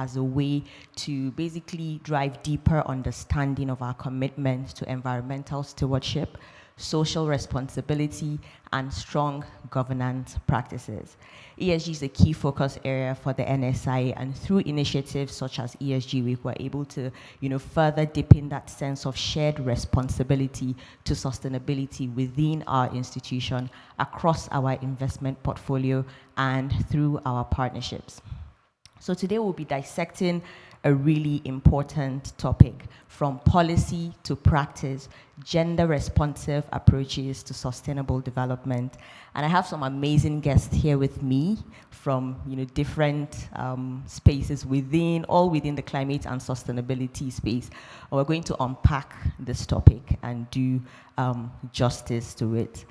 as a way to basically drive deeper understanding of our commitment to environmental stewardship, social responsibility, and strong governance practices. ESG is a key focus area for the NSIA, and through initiatives such as ESG Week, we're able to, further deepen that sense of shared responsibility to sustainability within our institution, across our investment portfolio, and through our partnerships. So today we'll be dissecting a really important topic, from policy to practice, gender-responsive approaches to sustainable development. And I have some amazing guests here with me from different spaces all within the climate and sustainability space. And we're going to unpack this topic and do justice to it.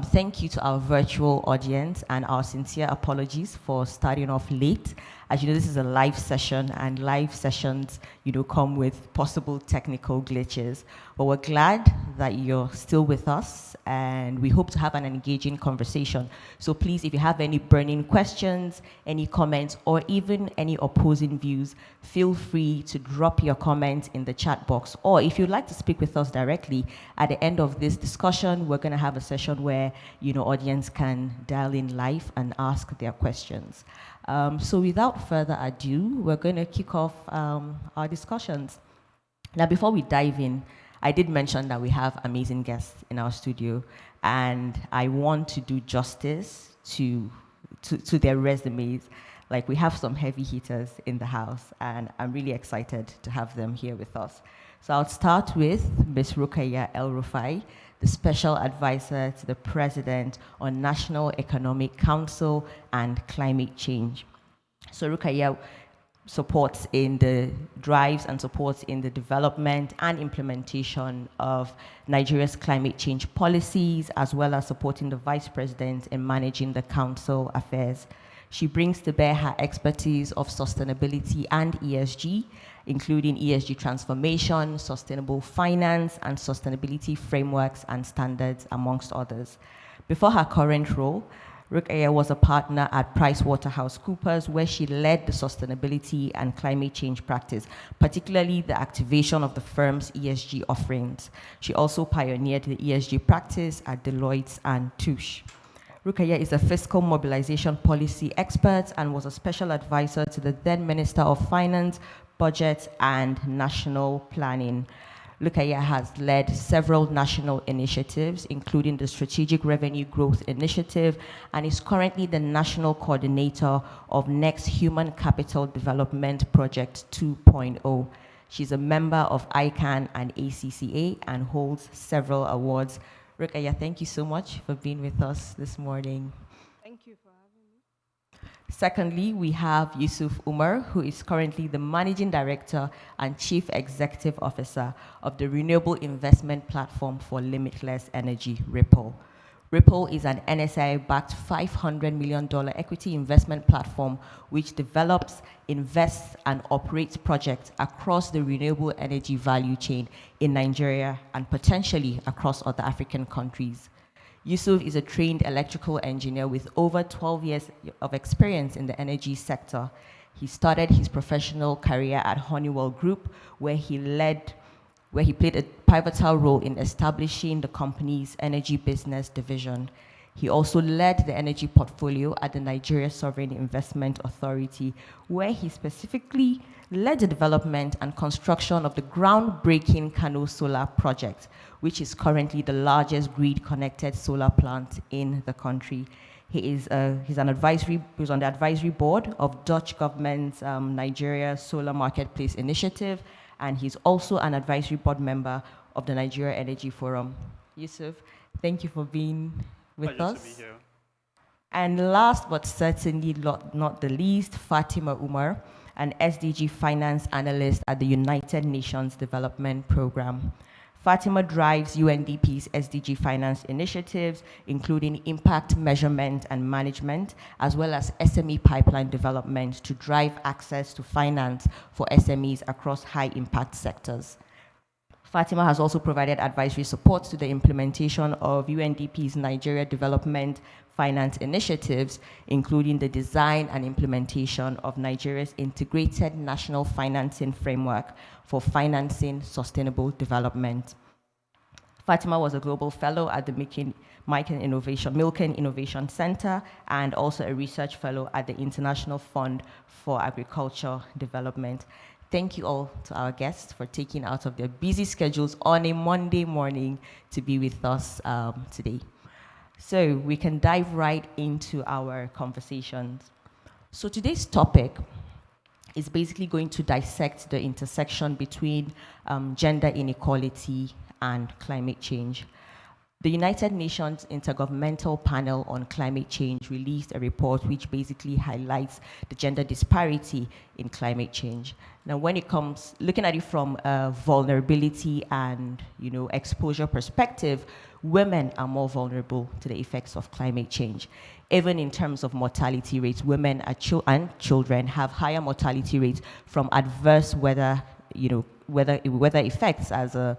Thank you to our virtual audience, and our sincere apologies for starting off late. As you know, this is a live session, and live sessions, come with possible technical glitches. But we're glad that you're still with us, and we hope to have an engaging conversation. So please, if you have any burning questions, any comments, or even any opposing views, feel free to drop your comments in the chat box. Or if you'd like to speak with us directly, at the end of this discussion, we're going to have a session where audience can dial in live and ask their questions. So without further ado, we're going to kick off our discussions. Now, before we dive in, I did mention that we have amazing guests in our studio, and I want to do justice to their resumes. Like, we have some heavy hitters in the house, and I'm really excited to have them here with us. So I'll start with Ms. Rukaya El-Rufai, the Special Advisor to the President on National Economic Council and Climate Change. So Rukaya supports in the drives and supports in the development and implementation of Nigeria's climate change policies, as well as supporting the Vice President in managing the Council affairs. She brings to bear her expertise of sustainability and ESG, including ESG transformation, sustainable finance, and sustainability frameworks and standards, amongst others. Before her current role, Rukaya was a partner at PricewaterhouseCoopers, where she led the sustainability and climate change practice, particularly the activation of the firm's ESG offerings. She also pioneered the ESG practice at Deloitte and Touche. Rukaya is a fiscal mobilization policy expert and was a special advisor to the then Minister of Finance, Budget, and National Planning. Rukaya has led several national initiatives, including the Strategic Revenue Growth Initiative, and is currently the National Coordinator of Next Human Capital Development Project 2.0. She's a member of ICANN and ACCA and holds several awards. Rukaya, thank you so much for being with us this morning. Thank you for having me. Secondly, we have Yusuf Umar, who is currently the Managing Director and Chief Executive Officer of the Renewable Investment Platform for Limitless Energy, Ripple. Ripple is an NSIA-backed $500 million equity investment platform which develops, invests, and operates projects across the renewable energy value chain in Nigeria and potentially across other African countries. Yusuf is a trained electrical engineer with over 12 years of experience in the energy sector. He started his professional career at Honeywell Group, where he played a pivotal role in establishing the company's energy business division. He also led the energy portfolio at the Nigeria Sovereign Investment Authority, where he specifically led the development and construction of the groundbreaking Kano Solar Project, which is currently the largest grid-connected solar plant in the country. He's on the advisory board of Dutch government's Nigeria Solar Marketplace Initiative, and he's also an advisory board member of the Nigeria Energy Forum. Yusuf, thank you for being with us. Pleasure to be here. And last but certainly not the least, Fatima Umar, an SDG finance analyst at the United Nations Development Programme. Fatima drives UNDP's SDG finance initiatives, including impact measurement and management, as well as SME pipeline development to drive access to finance for SMEs across high impact sectors. Fatima has also provided advisory support to the implementation of UNDP's Nigeria Development Finance initiatives, including the design and implementation of Nigeria's integrated national financing framework for financing sustainable development. Fatima was a global fellow at the Milken Innovation Center and also a research fellow at the International Fund for Agriculture Development. Thank you all to our guests for taking out of their busy schedules on a Monday morning to be with us today. So we can dive right into our conversations. So today's topic is basically going to dissect the intersection between gender inequality and climate change. The United Nations Intergovernmental Panel on Climate Change released a report which basically highlights the gender disparity in climate change. Now, when it comes, looking at it from a vulnerability and exposure perspective, women are more vulnerable to the effects of climate change. Even in terms of mortality rates, women and children have higher mortality rates from adverse weather effects as a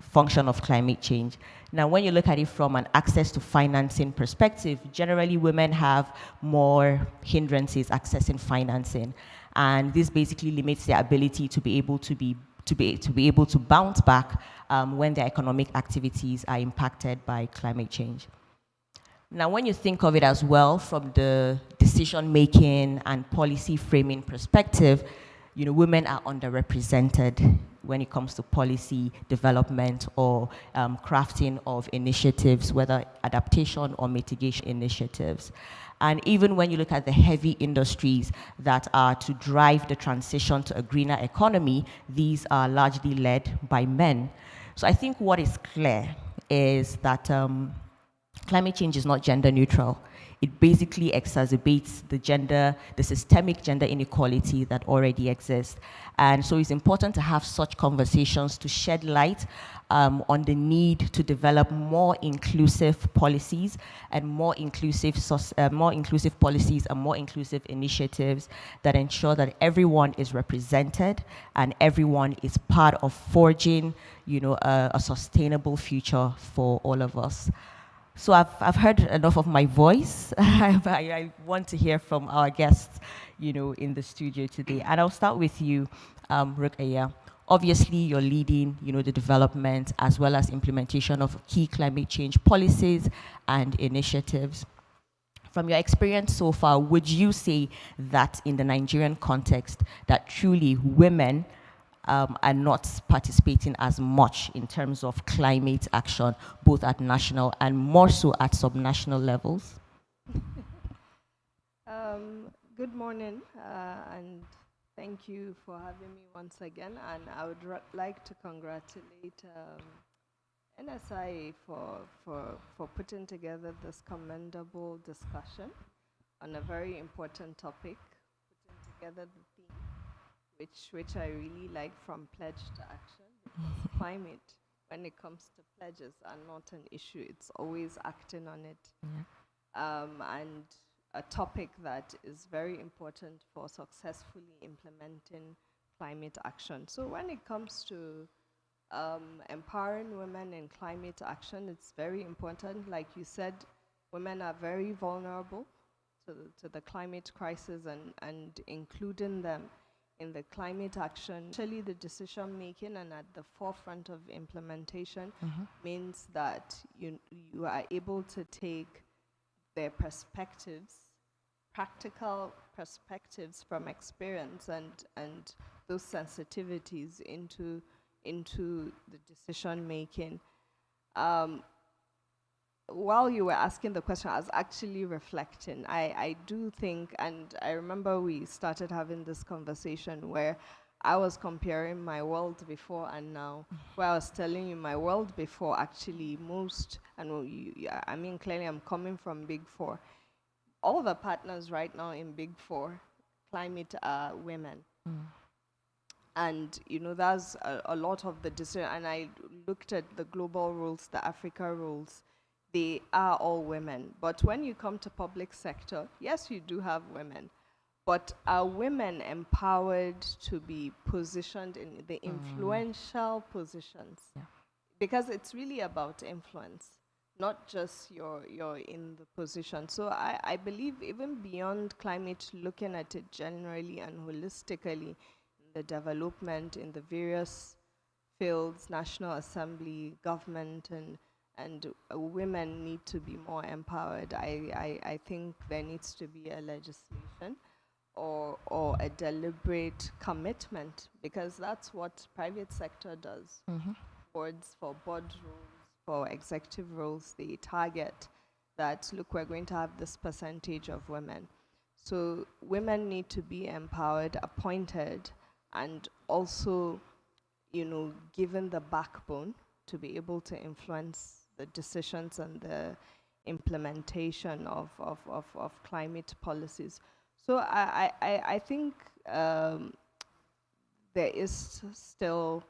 function of climate change. Now, when you look at it from an access to financing perspective, generally women have more hindrances accessing financing, and this basically limits their ability to be able to bounce back when their economic activities are impacted by climate change. Now, when you think of it as well from the decision-making and policy framing perspective, women are underrepresented when it comes to policy development or crafting of initiatives, whether adaptation or mitigation initiatives. And even when you look at the heavy industries that are to drive the transition to a greener economy, these are largely led by men. So I think what is clear is that climate change is not gender neutral. It basically exacerbates the systemic gender inequality that already exists. And so it's important to have such conversations to shed light on the need to develop more inclusive policies and more inclusive policies and more inclusive initiatives that ensure that everyone is represented and everyone is part of forging, a sustainable future for all of us. So I've heard enough of my voice. I want to hear from our guests, in the studio today. And I'll start with you, Rukaya. Obviously, you're leading, the development as well as implementation of key climate change policies and initiatives. From your experience so far, would you say that in the Nigerian context, that truly women are not participating as much in terms of climate action, both at national and more so at subnational levels? Good morning, and thank you for having me once again. And I would like to congratulate NSIA for putting together this commendable discussion on a very important topic, putting together the theme which I really like, from pledge to action, because climate, when it comes to pledges, are not an issue. It's always acting on it. Yeah. And a topic that is very important for successfully implementing climate action. So when it comes to empowering women in climate action, it's very important. Like you said, women are very vulnerable to the climate crisis, and including them in the climate action, especially the decision making and at the forefront of implementation, means that you are able to take their perspectives, practical perspectives from experience, and those sensitivities into the decision making. While you were asking the question, I was actually reflecting. I do think, and I remember we started having this conversation where I was comparing my world before and now, where I was telling you my world before actually I mean, clearly I'm coming from Big Four. All the partners right now in Big Four climate are women. And, that's a lot of the decision. And I looked at the global rules, the Africa rules. They are all women. But when you come to public sector, yes, you do have women. But are women empowered to be positioned in the influential positions? Yeah. Because it's really about influence, not just you're in the position. So I believe even beyond climate, looking at it generally and holistically, in the development in the various fields, National Assembly, government, and women need to be more empowered. I think there needs to be a legislation or a deliberate commitment, because that's what private sector does. Boards, for board roles, for executive roles, they target that, look, we're going to have this percentage of women. So women need to be empowered, appointed, and also, given the backbone to be able to influence the decisions and the implementation of climate policies. So I think there is still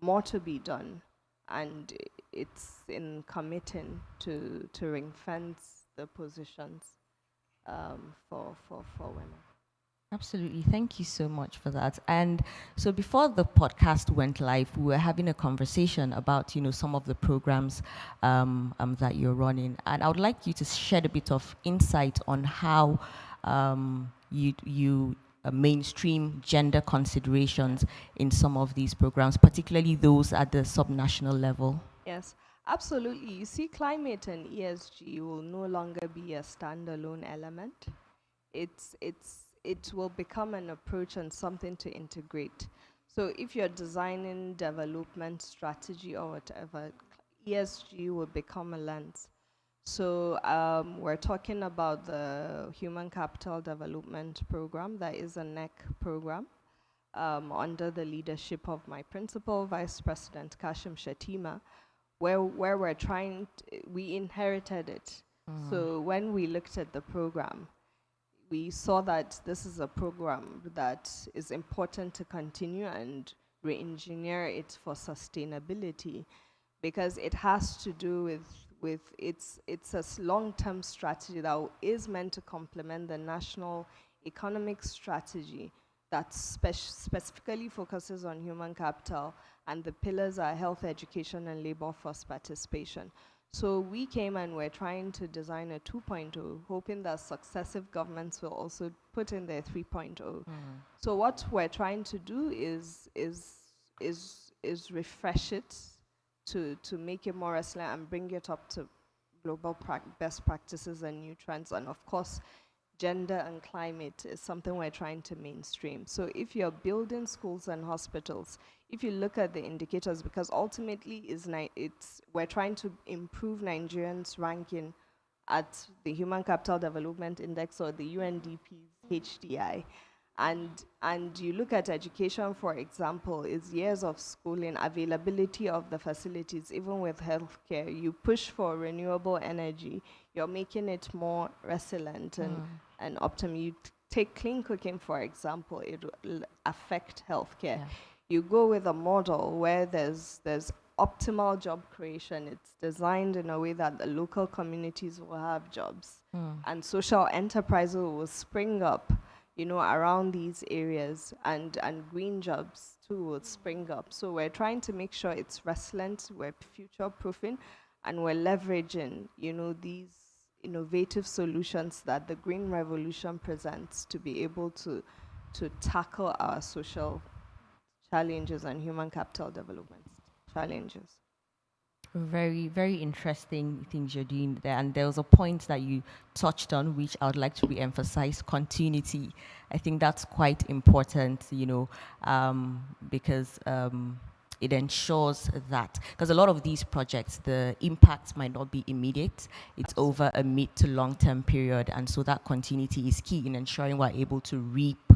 more to be done, and it's in committing to ring fence the positions for women. Absolutely. Thank you so much for that. And so before the podcast went live, we were having a conversation about, some of the programs that you're running. And I would like you to shed a bit of insight on how you mainstream gender considerations in some of these programs, particularly those at the subnational level. Yes, absolutely. You see, climate and ESG will no longer be a standalone element. It will become an approach and something to integrate. So if you're designing development strategy or whatever, ESG will become a lens. So we're talking about the Human Capital Development Program, that is a NEC program, under the leadership of my principal, Vice President Kashim Shetima, where we inherited it. So when we looked at the program, we saw that this is a program that is important to continue and re-engineer it for sustainability, because it has to do with it's a long-term strategy that is meant to complement the national economic strategy that specifically focuses on human capital, and the pillars are health, education, and labor force participation. So we came and we're trying to design a 2.0, hoping that successive governments will also put in their 3.0. So what we're trying to do is refresh it to make it more resilient and bring it up to global best practices and new trends. And of course, gender and climate is something we're trying to mainstream. So if you're building schools and hospitals, if you look at the indicators, because ultimately we're trying to improve Nigerians' ranking at the Human Capital Development Index, or the UNDP's HDI. And you look at education, for example, is years of schooling, availability of the facilities, even with healthcare. You push for renewable energy, you're making it more resilient and optimum. You take clean cooking, for example, it will affect healthcare. Yeah. You go with a model where there's optimal job creation. It's designed in a way that the local communities will have jobs, and social enterprises will spring up, around these areas, and green jobs too will spring up. So we're trying to make sure it's resilient, we're future proofing, and we're leveraging, these innovative solutions that the green revolution presents to be able to tackle our social challenges and human capital development challenges. Very, very interesting things you're doing there. And there was a point that you touched on, which I would like to re-emphasize: continuity. I think that's quite important, because it ensures that, because a lot of these projects, the impact might not be immediate. It's over a mid to long-term period. And so that continuity is key in ensuring we're able to reap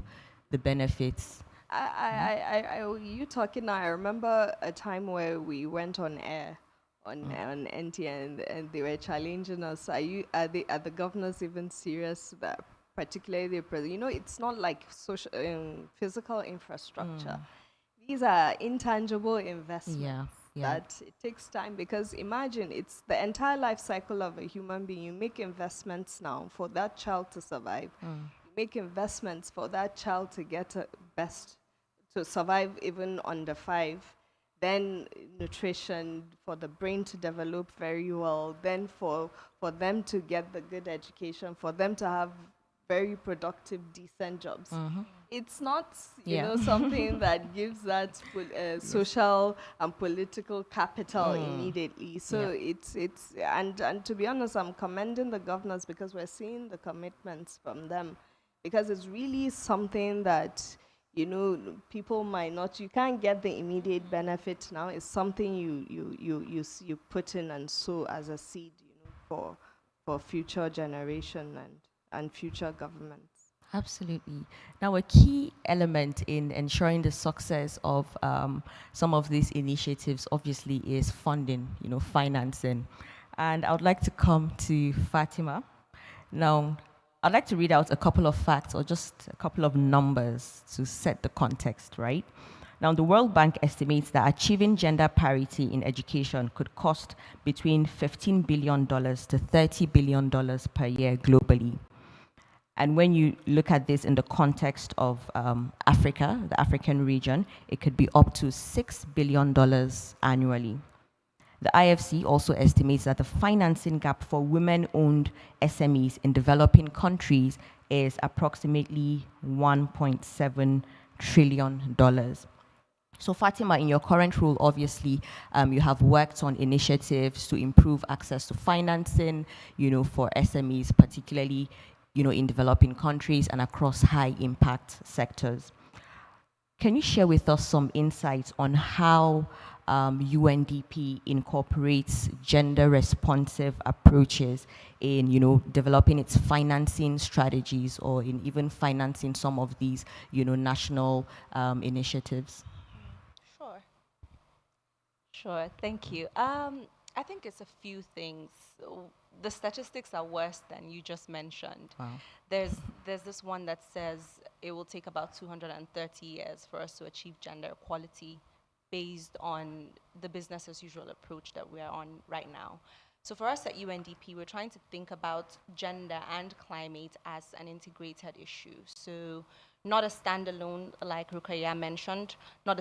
the benefits. You talking now, I remember a time where we went on air on NTN, and they were challenging us. Are the governors even serious that particularly the president? It's not like social physical infrastructure. These are intangible investments. Yeah. that it takes time, because imagine it's the entire life cycle of a human being. You make investments now for that child to survive. You make investments for that child to get a best, to survive even under 5. Then nutrition for the brain to develop very well. Then for them to get the good education, for them to have very productive, decent jobs. It's not, something that gives that social and political capital immediately. So it's and to be honest, I'm commending the governors, because we're seeing the commitments from them, because it's really something that people might not. You can't get the immediate benefit now. It's something you put in and sow as a seed, for future generation and future governments. Absolutely. Now, a key element in ensuring the success of some of these initiatives, obviously, is funding, financing. And I would like to come to Fatima. Now, I'd like to read out a couple of facts or just a couple of numbers to set the context, right? Now, the World Bank estimates that achieving gender parity in education could cost between $15 billion to $30 billion per year globally. And when you look at this in the context of Africa, the African region, it could be up to $6 billion annually. The IFC also estimates that the financing gap for women-owned SMEs in developing countries is approximately $1.7 trillion. So Fatima, in your current role, obviously, you have worked on initiatives to improve access to financing, for SMEs, particularly in developing countries and across high impact sectors. Can you share with us some insights on how UNDP incorporates gender responsive approaches in developing its financing strategies, or in even financing some of these national initiatives? Sure, thank you. I think it's a few things. The statistics are worse than you just mentioned. Wow. There's this one that says it will take about 230 years for us to achieve gender equality, based on the business as usual approach that we are on right now. So for us at UNDP, we're trying to think about gender and climate as an integrated issue. So not a standalone, like Rukaya mentioned, not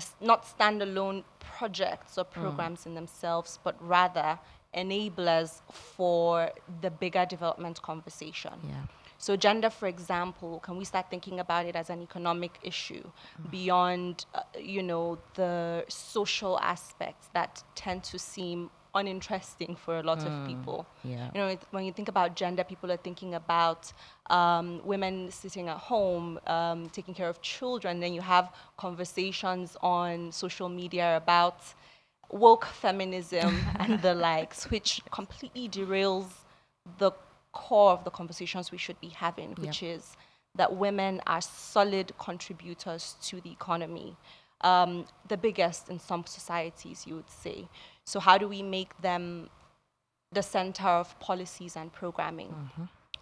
standalone projects or programs in themselves, but rather enablers for the bigger development conversation. Yeah. So gender, for example, can we start thinking about it as an economic issue beyond, the social aspects that tend to seem uninteresting for a lot of people? Yeah. When you think about gender, people are thinking about women sitting at home, taking care of children. Then you have conversations on social media about woke feminism and the likes, which completely derails the core of the conversations we should be having, which is that women are solid contributors to the economy, the biggest in some societies, you would say. So how do we make them the center of policies and programming?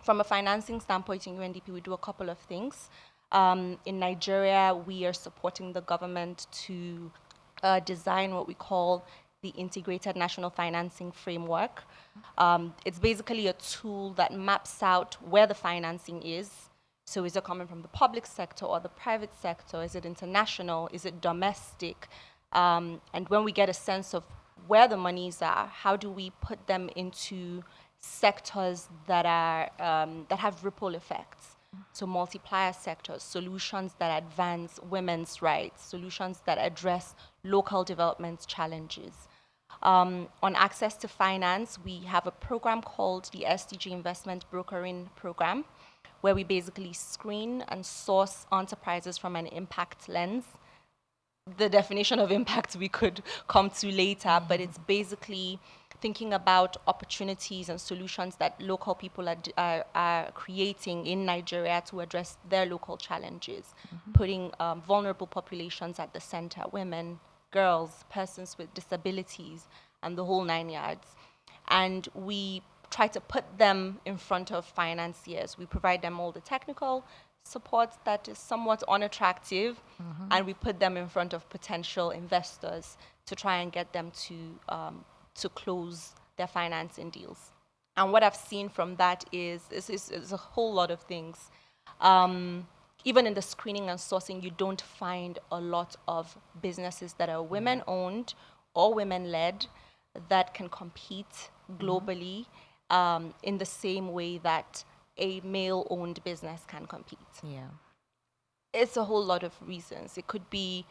From a financing standpoint, in UNDP, we do a couple of things. In Nigeria, we are supporting the government to design what we call the Integrated National Financing Framework. It's basically a tool that maps out where the financing is. So is it coming from the public sector or the private sector? Is it international? Is it domestic? And when we get a sense of where the monies are, how do we put them into sectors that are that have ripple effects? So multiplier sectors, solutions that advance women's rights, solutions that address local development challenges. On access to finance, we have a program called the SDG Investment Brokering Program, where we basically screen and source enterprises from an impact lens. The definition of impact we could come to later, but it's basically thinking about opportunities and solutions that local people are creating in Nigeria to address their local challenges, putting vulnerable populations at the center, women, girls, persons with disabilities, and the whole 9 yards. And we try to put them in front of financiers. We provide them all the technical support that is somewhat unattractive, and we put them in front of potential investors to try and get them to close their financing deals. And what I've seen from that is a whole lot of things. Even in the screening and sourcing, you don't find a lot of businesses that are women-owned or women-led that can compete globally in the same way that a male-owned business can compete. Yeah. It's a whole lot of reasons. It could be,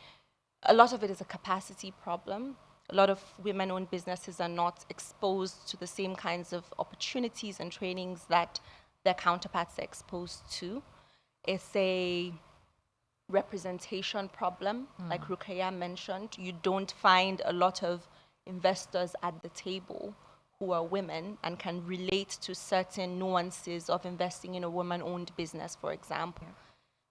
a lot of it is a capacity problem. A lot of women-owned businesses are not exposed to the same kinds of opportunities and trainings that their counterparts are exposed to. It's a representation problem, like Ruqayya mentioned. You don't find a lot of investors at the table who are women and can relate to certain nuances of investing in a woman-owned business, for example.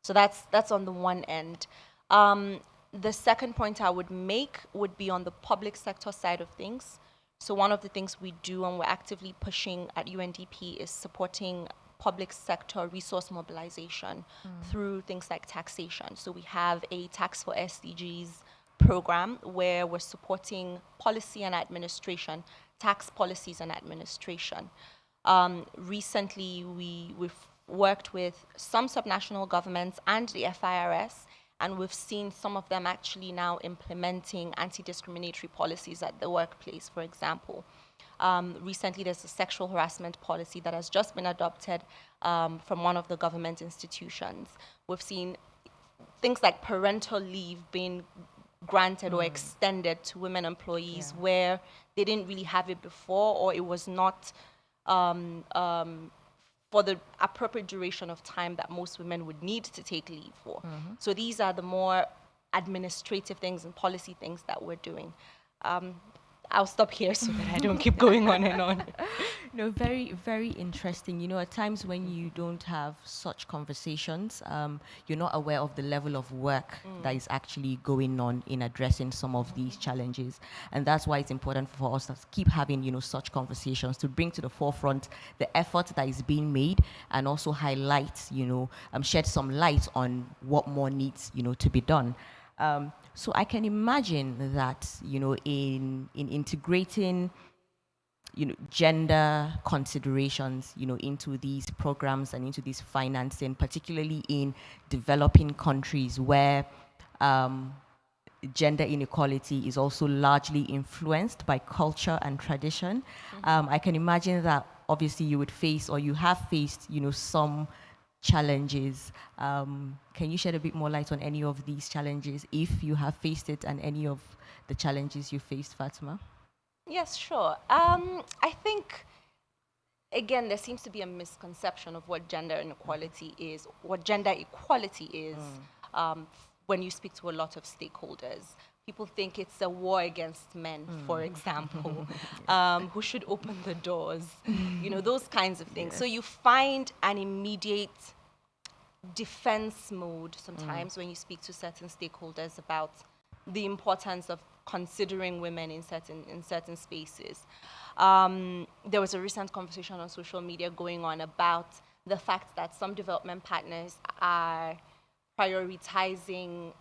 So that's on the one end. The second point I would make would be on the public sector side of things. So one of the things we do and we're actively pushing at UNDP is supporting public sector resource mobilization through things like taxation. So we have a Tax for SDGs program where we're supporting policy and administration, tax policies and administration. Recently, we've worked with some subnational governments and the FIRS, and we've seen some of them actually now implementing anti-discriminatory policies at the workplace, for example. Recently, there's a sexual harassment policy that has just been adopted from one of the government institutions. We've seen things like parental leave being granted or extended to women employees where they didn't really have it before, or it was not for the appropriate duration of time that most women would need to take leave for. So these are the more administrative things and policy things that we're doing. I'll stop here so that I don't keep going on and on. No, very, very interesting. You know, at times when you don't have such conversations, you're not aware of the level of work that is actually going on in addressing some of these challenges. And that's why it's important for us to keep having, you know, such conversations to bring to the forefront the effort that is being made and also highlight, you know, shed some light on what more needs, you know, to be done. So I can imagine that, you know, in integrating, you know, gender considerations, you know, into these programs and into this financing, particularly in developing countries where gender inequality is also largely influenced by culture and tradition. I can imagine that obviously you would face, or you have faced, you know, some challenges. Can you shed a bit more light on any of these challenges, if you have faced it, and any of the challenges you faced, Fatima? Yes, sure. I think, again, there seems to be a misconception of what gender inequality is, when you speak to a lot of stakeholders. People think it's a war against men, for example, who should open the doors, you know, those kinds of things. So you find an immediate defense mode sometimes when you speak to certain stakeholders about the importance of considering women in certain spaces. There was a recent conversation on social media going on about the fact that some development partners are prioritizing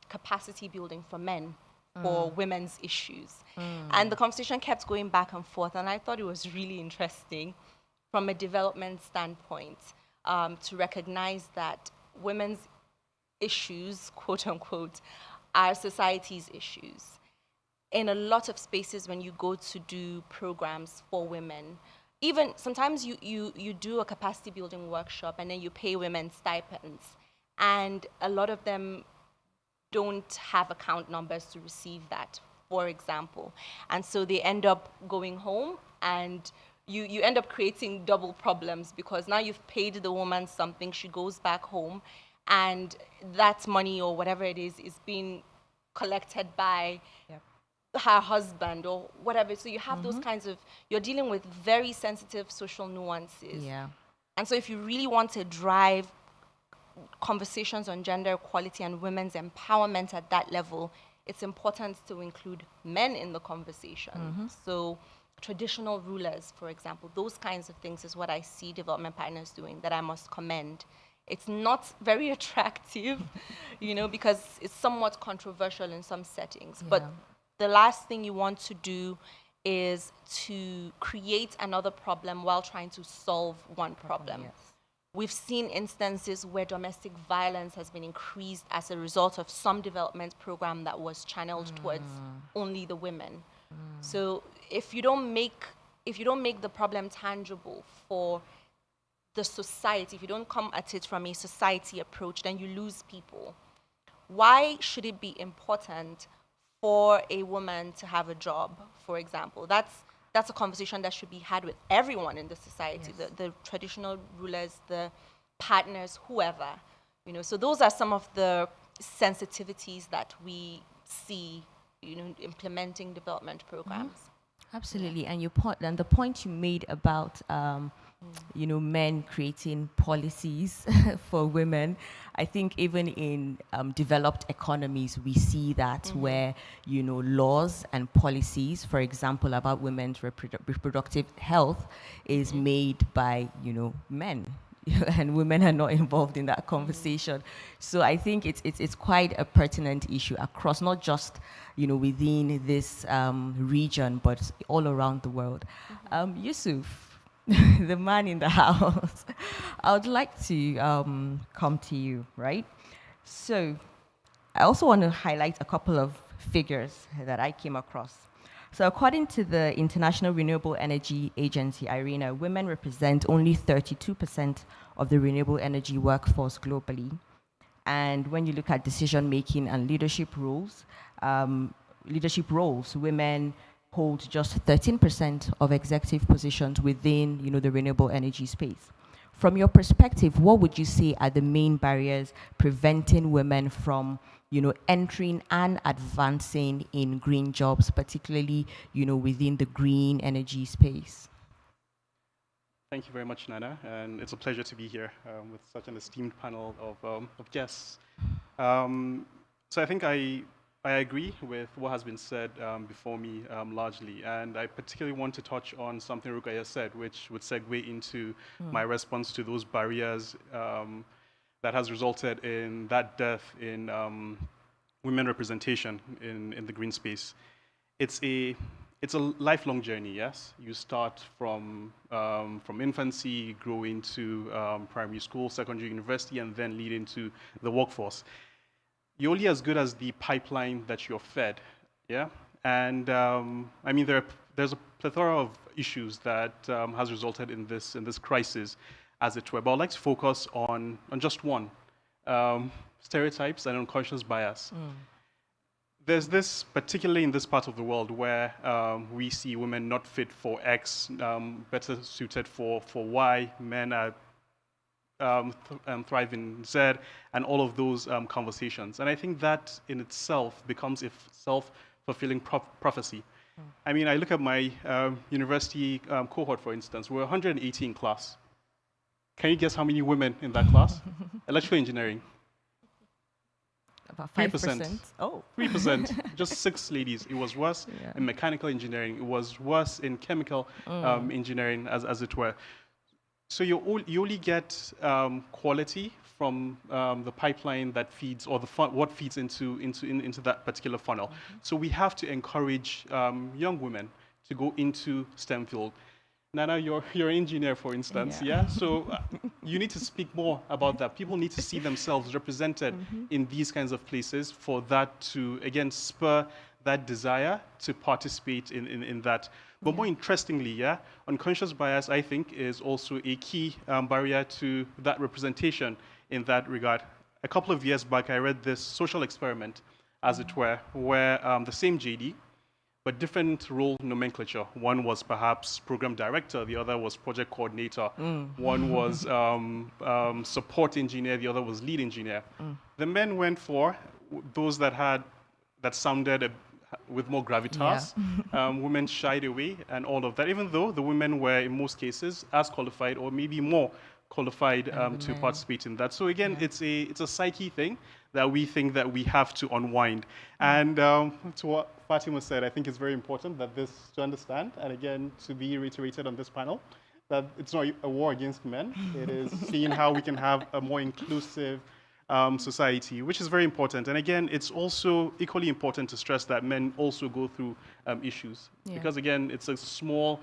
capacity building for men for women's issues. And the conversation kept going back and forth, and I thought it was really interesting from a development standpoint to recognize that women's issues, quote unquote, are society's issues. In a lot of spaces when you go to do programs for women, even sometimes you do a capacity building workshop and then you pay women stipends, and a lot of them don't have account numbers to receive that, for example. And so they end up going home, and you end up creating double problems, because now you've paid the woman something, she goes back home, and that money or whatever it is being collected by her husband or whatever. So you have those kinds of, you're dealing with very sensitive social nuances. Yeah. And so if you really want to drive conversations on gender equality and women's empowerment at that level, it's important to include men in the conversation. So traditional rulers, for example, those kinds of things is what I see development partners doing that I must commend It's not very attractive, because it's somewhat controversial in some settings. But Yeah. the last thing you want to do is to create another problem while trying to solve one problem. Yes. We've seen instances where domestic violence has been increased as a result of some development program that was channeled towards only the women. So if you don't make the problem tangible for the society, if you don't come at it from a society approach, then you lose people. Why should it be important for a woman to have a job, for example? That's a conversation that should be had with everyone in the society, Yes. the traditional rulers, the partners, whoever. So those are some of the sensitivities that we see, implementing development programs. Absolutely, and the point you made about men creating policies for women. I think even in developed economies, we see that where laws and policies, for example, about women's reproductive health, is made by men. And women are not involved in that conversation. So I think it's quite a pertinent issue across, not just within this region, but all around the world. Yusuf, the man in the house, I would like to come to you, right? So I also want to highlight a couple of figures that I came across. So according to the International Renewable Energy Agency, IRENA, women represent only 32% of the renewable energy workforce globally. And when you look at decision-making and leadership roles, women hold just 13% of executive positions within, the renewable energy space. From your perspective, what would you say are the main barriers preventing women from, entering and advancing in green jobs, particularly, within the green energy space? Thank you very much, Nana, and it's a pleasure to be here with such an esteemed panel of guests. So I think I agree with what has been said before me largely, and I particularly want to touch on something Rukaya said, which would segue into my response to those barriers that has resulted in that dearth in women representation in the green space. It's a lifelong journey. Yes, you start from infancy, grow into primary school, secondary, university, and then lead into the workforce. You're only as good as the pipeline that you're fed. Yeah, and I mean there's a plethora of issues that has resulted in this crisis, as it were. But I'd like to focus on just one: stereotypes and unconscious bias. There's this, particularly in this part of the world, where we see women not fit for X, better suited for Y, men are thrive in Z, and all of those conversations. And I think that in itself becomes a self-fulfilling prophecy. I mean, I look at my university cohort, for instance. We're 180 in class. Can you guess how many women in that class? Electrical engineering. About 3%. 5%. Oh. 3%, just 6 ladies. It was worse in mechanical engineering. It was worse in chemical engineering, as it were. So you only get quality from the pipeline that feeds, or what feeds into that particular funnel. So we have to encourage young women to go into STEM field. Nana, you're an engineer, for instance, yeah? So you need to speak more about that. People need to see themselves represented in these kinds of places for that to, again, spur that desire to participate in that. But more interestingly, yeah, unconscious bias, I think, is also a key barrier to that representation in that regard. A couple of years back, I read this social experiment, as it were, where the same JD, but different role nomenclature. One was perhaps program director, the other was project coordinator. One was support engineer, the other was lead engineer. The men went for those that sounded with more gravitas. Women shied away and all of that, even though the women were in most cases as qualified or maybe more qualified to participate in that. So again, it's a psyche thing that we think that we have to unwind. And to what Fatima said, I think it's very important that this to understand, and again, to be reiterated on this panel, that it's not a war against men. It is seeing how we can have a more inclusive society, which is very important. And again, it's also equally important to stress that men also go through issues. Yeah. Because again, it's a small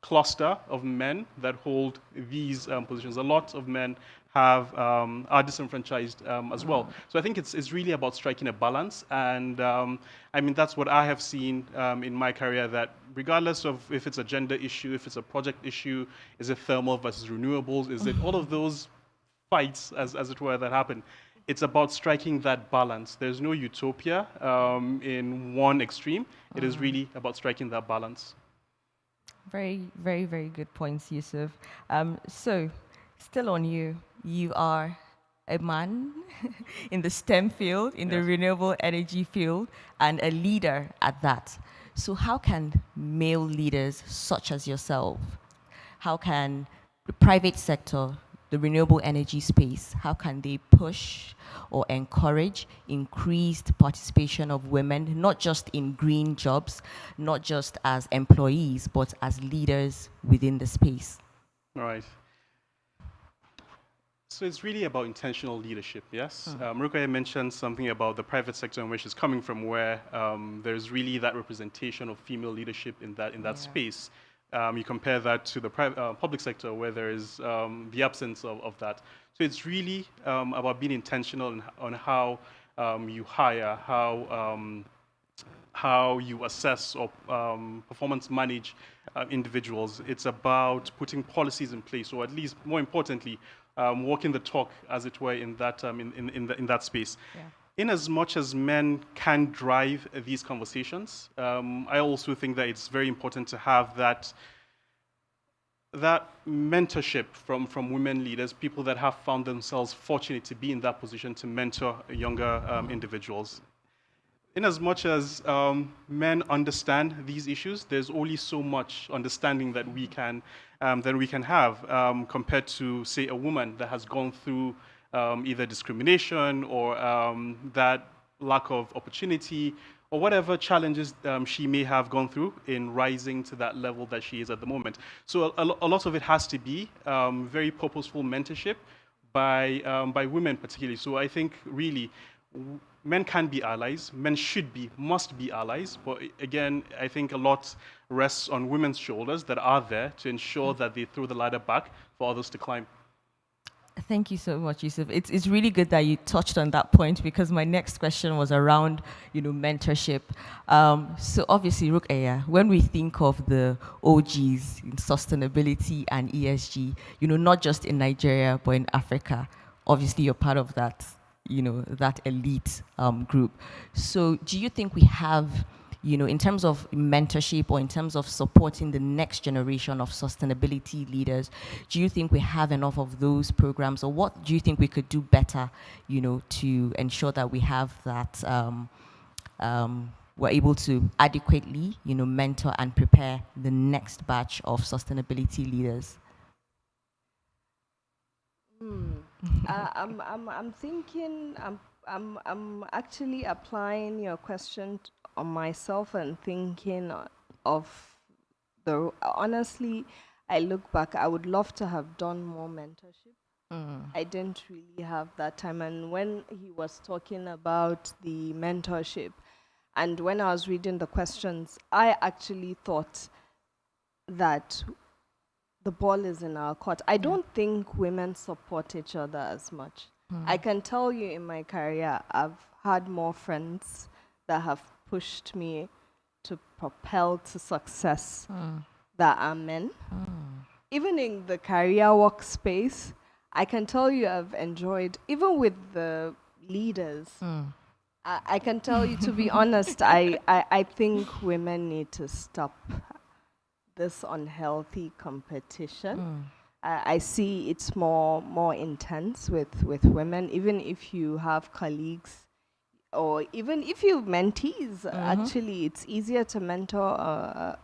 cluster of men that hold these positions. A lot of men are disenfranchised as well. So I think it's really about striking a balance. And I mean, that's what I have seen in my career, that regardless of if it's a gender issue, if it's a project issue, is it thermal versus renewables, is it all of those fights, as it were, that happen. It's about striking that balance. There's no utopia in one extreme. It is really about striking that balance. Very, very, very good points, Yusuf. So, still on you. You are a man in the STEM field, in the Yes. renewable energy field, and a leader at that. So, how can male leaders such as yourself, how can the private sector, the renewable energy space, how can they push or encourage increased participation of women, not just in green jobs, not just as employees, but as leaders within the space? All right. So it's really about intentional leadership, yes? Rukaya mentioned something about the private sector in which it's coming from, where there's really that representation of female leadership in that space. You compare that to the public sector, where there is the absence of that. So it's really about being intentional on how you hire, how you assess or performance manage individuals. It's about putting policies in place, or at least more importantly, walking the talk, as it were, in that space. Yeah. In as much as men can drive these conversations, I also think that it's very important to have that mentorship from women leaders, people that have found themselves fortunate to be in that position to mentor younger individuals. In as much as men understand these issues, there's only so much understanding that we can have compared to, say, a woman that has gone through either discrimination or that lack of opportunity or whatever challenges she may have gone through in rising to that level that she is at the moment. So a lot of it has to be very purposeful mentorship by women particularly. So I think really men can be allies, men must be allies, but again, I think a lot rests on women's shoulders that are there to ensure that they throw the ladder back for others to climb. Thank you so much, Yusuf. It's really good that you touched on that point, because my next question was around, mentorship. So obviously, Rukaya, when we think of the OGs in sustainability and ESG, not just in Nigeria, but in Africa, obviously you're part of that, that elite group. So do you think we have, in terms of mentorship or in terms of supporting the next generation of sustainability leaders, do you think we have enough of those programs, or what do you think we could do better, to ensure that we have that, we're able to adequately, mentor and prepare the next batch of sustainability leaders? I'm thinking. I'm actually applying your question on myself and thinking of honestly, I look back, I would love to have done more mentorship. I didn't really have that time. And when he was talking about the mentorship, and when I was reading the questions, I actually thought that the ball is in our court. I don't think women support each other as much. I can tell you in my career, I've had more friends that have pushed me to propel to success that are men. Even in the career workspace, I can tell you I've enjoyed, even with the leaders, I can tell you, to be honest, I think women need to stop this unhealthy competition. I see it's more intense with women. Even if you have colleagues, or even if you have mentees, actually, it's easier to mentor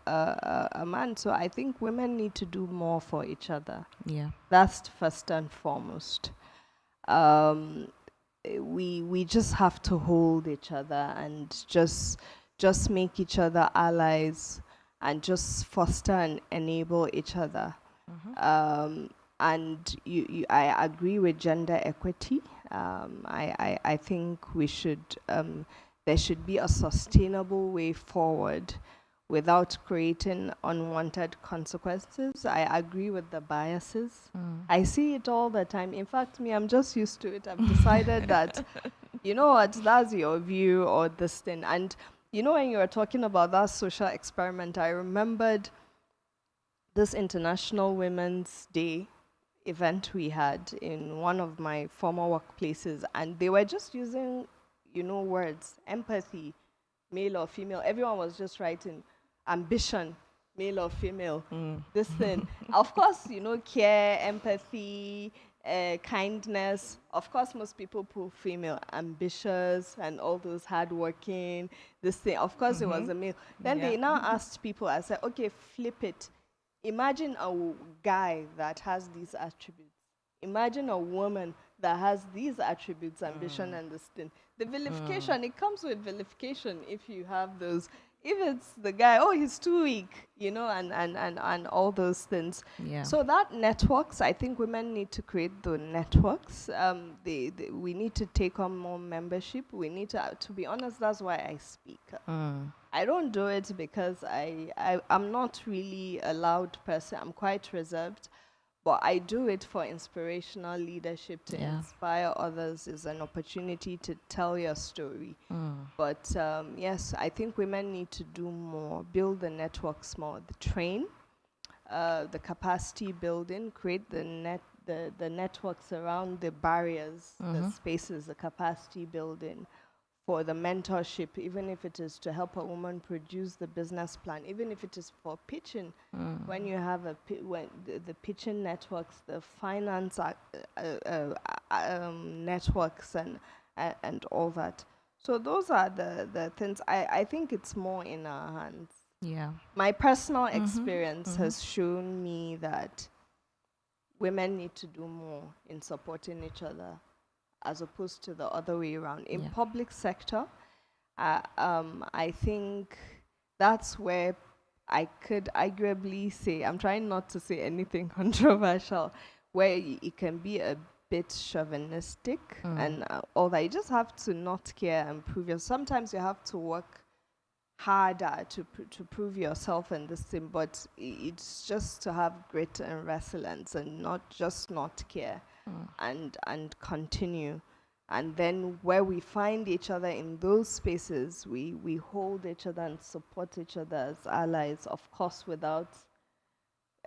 a man. So I think women need to do more for each other. Yeah. That's first and foremost. We just have to hold each other and just make each other allies, and just foster and enable each other. And I agree with gender equity. I think there should be a sustainable way forward without creating unwanted consequences. I agree with the biases. I see it all the time. In fact, I'm just used to it. I've decided that, you know what, that's your view or this thing. And when you were talking about that social experiment, I remembered this International Women's Day event we had in one of my former workplaces, and they were just using, words, empathy, male or female. Everyone was just writing ambition, male or female, this thing. Of course, care, empathy, kindness. Of course, most people put female, ambitious, and all those hardworking, this thing. Of course, it was a male. Then they now asked people, I said, okay, flip it. Imagine a guy that has these attributes. Imagine a woman that has these attributes, ambition and this thing. The vilification, it comes with vilification if you have those. If it's the guy, oh, he's too weak, and all those things. Yeah. So that networks, I think women need to create the networks. We need to take on more membership. We need to be honest, that's why I speak. I don't do it because I'm not really a loud person. I'm quite reserved. But I do it for inspirational leadership, to inspire others. Is an opportunity to tell your story. But yes, I think women need to do more, build the networks more, train, the capacity building, create the networks around the barriers, the spaces, the capacity building, for the mentorship, even if it is to help a woman produce the business plan, even if it is for pitching, when you have when the pitching networks, the finance networks, and all that. So those are the things. I think it's more in our hands. Yeah. My personal experience has shown me that women need to do more in supporting each other, as opposed to the other way around. In public sector, I think that's where I could arguably say, I'm trying not to say anything controversial, where it can be a bit chauvinistic and all that. You just have to not care and prove yourself. Sometimes you have to work harder to prove yourself and this thing, but it's just to have grit and resilience and not care and continue. And then where we find each other in those spaces, we hold each other and support each other as allies, of course, without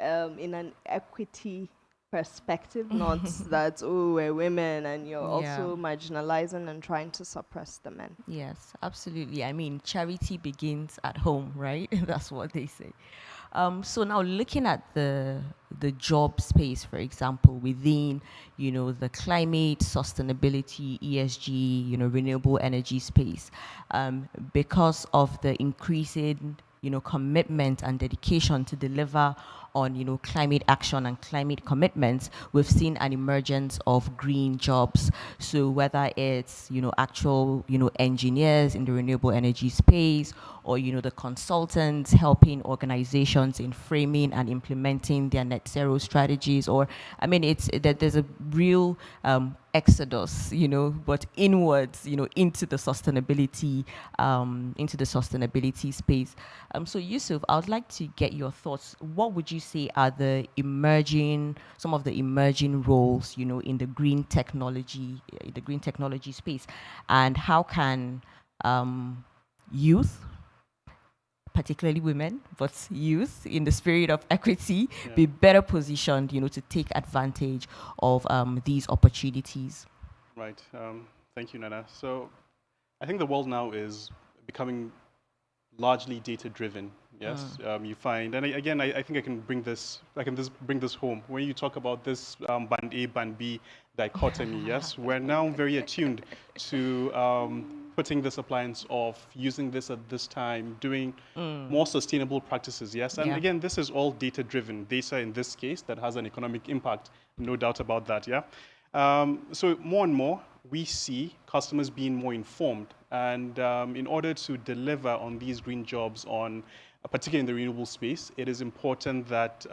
in an equity perspective, not that, oh, we're women and you're also marginalizing and trying to suppress the men. Yes, absolutely. I mean, charity begins at home, right? That's what they say. So now looking at the job space, for example, within, the climate, sustainability, ESG, renewable energy space, because of the increasing, commitment and dedication to deliver on, climate action and climate commitments, we've seen an emergence of green jobs. So whether it's, actual, engineers in the renewable energy space, or, the consultants helping organizations in framing and implementing their net zero strategies, or, I mean, it's that there's a real exodus, but inwards, into the sustainability space. So Yusuf, I would like to get your thoughts. What would you say are some of the emerging roles, in the green technology space, and how can youth, particularly women, but youth, in the spirit of equity, be better positioned, to take advantage of these opportunities? Right. Thank you, Nana. So I think the world now is becoming largely data-driven. Yes, you find, and I think I can bring this home. When you talk about this band A, band B dichotomy, yes, we're now very attuned to putting this appliance off, using this at this time, doing more sustainable practices, yes. And again, this is all data-driven, data in this case that has an economic impact, no doubt about that, yeah. So more and more, we see customers being more informed, and in order to deliver on these green jobs, on particularly in the renewable space, it is important that,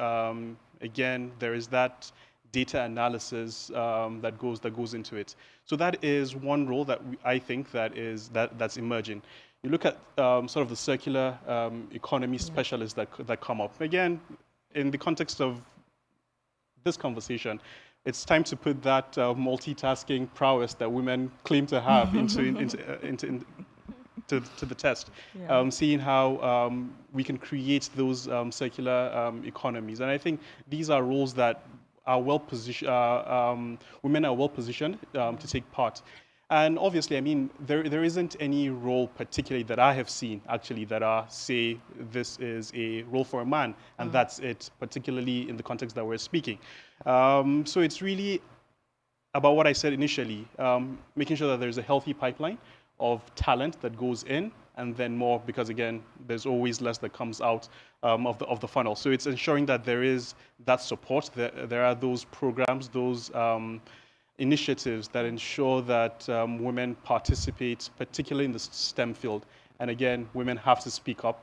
again, there is that data analysis that goes into it. So that is one role that I think that's emerging. You look at sort of the circular economy specialists that come up. Again, in the context of this conversation, it's time to put that multitasking prowess that women claim to have to the test, seeing how we can create those circular economies. And I think these are roles that are well positioned, women are well positioned to take part. And obviously, I mean, there isn't any role particularly that I have seen actually that say this is a role for a man and that's it, particularly in the context that we're speaking. So it's really about what I said initially, making sure that there's a healthy pipeline of talent that goes in, and then more, because again, there's always less that comes out of the funnel. So it's ensuring that there is that support, there are those programs, those initiatives that ensure that women participate, particularly in the STEM field. And again, women have to speak up.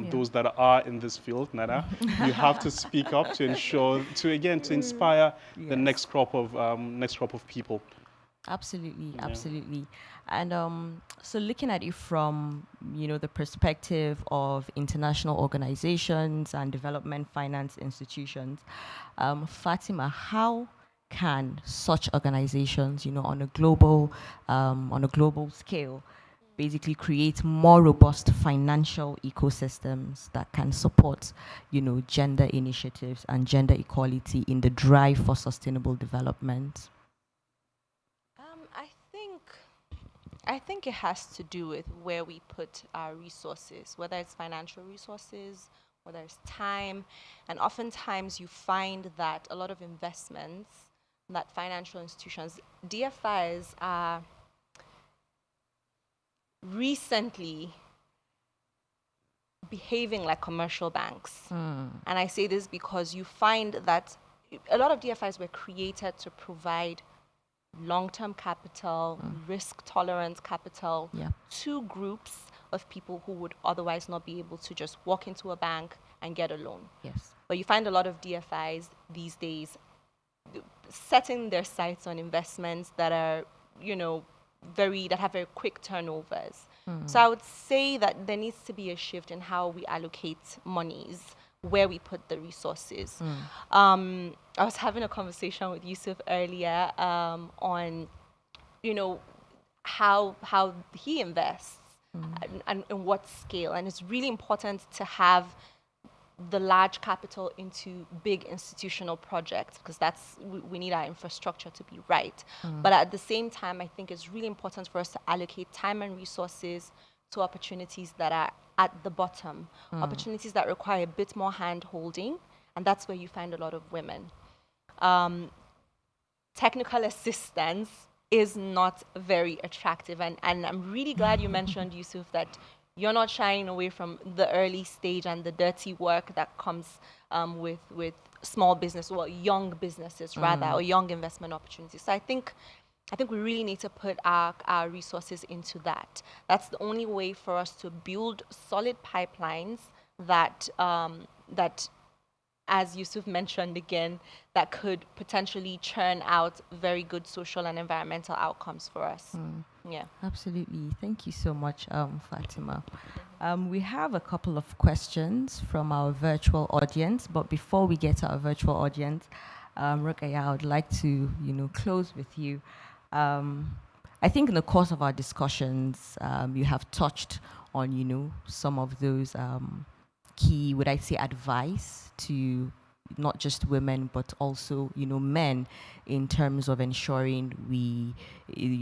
Those that are in this field, Nana, you have to speak up to ensure, to inspire the next crop of people. Absolutely, absolutely. And so looking at it from, the perspective of international organizations and development finance institutions, Fatima, how can such organizations, on a global scale, basically create more robust financial ecosystems that can support, gender initiatives and gender equality in the drive for sustainable development? I think it has to do with where we put our resources, whether it's financial resources, whether it's time. And oftentimes you find that a lot of investments, that financial institutions, DFIs are recently behaving like commercial banks. And I say this because you find that a lot of DFIs were created to provide long-term capital, risk-tolerant capital to groups of people who would otherwise not be able to just walk into a bank and get a loan. Yes. But you find a lot of DFIs these days setting their sights on investments that are, that have very quick turnovers. So I would say that there needs to be a shift in how we allocate monies, where we put the resources. I was having a conversation with Yusuf earlier on, how he invests and in what scale. And it's really important to have the large capital into big institutional projects, because we need our infrastructure to be right. But at the same time, I think it's really important for us to allocate time and resources to opportunities that are at the bottom, opportunities that require a bit more hand-holding, and that's where you find a lot of women. Technical assistance is not very attractive, and I'm really glad you mentioned, Yusuf, that you're not shying away from the early stage and the dirty work that comes with small business, or young businesses rather, or young investment opportunities. So I think we really need to put our resources into that. That's the only way for us to build solid pipelines that, as Yusuf mentioned again, that could potentially churn out very good social and environmental outcomes for us. Yeah. Absolutely. Thank you so much, Fatima. We have a couple of questions from our virtual audience, but before we get to our virtual audience, Rukaya, I would like to, close with you. I think in the course of our discussions, you have touched on, some of those key, would I say, advice to not just women, but also, men, in terms of ensuring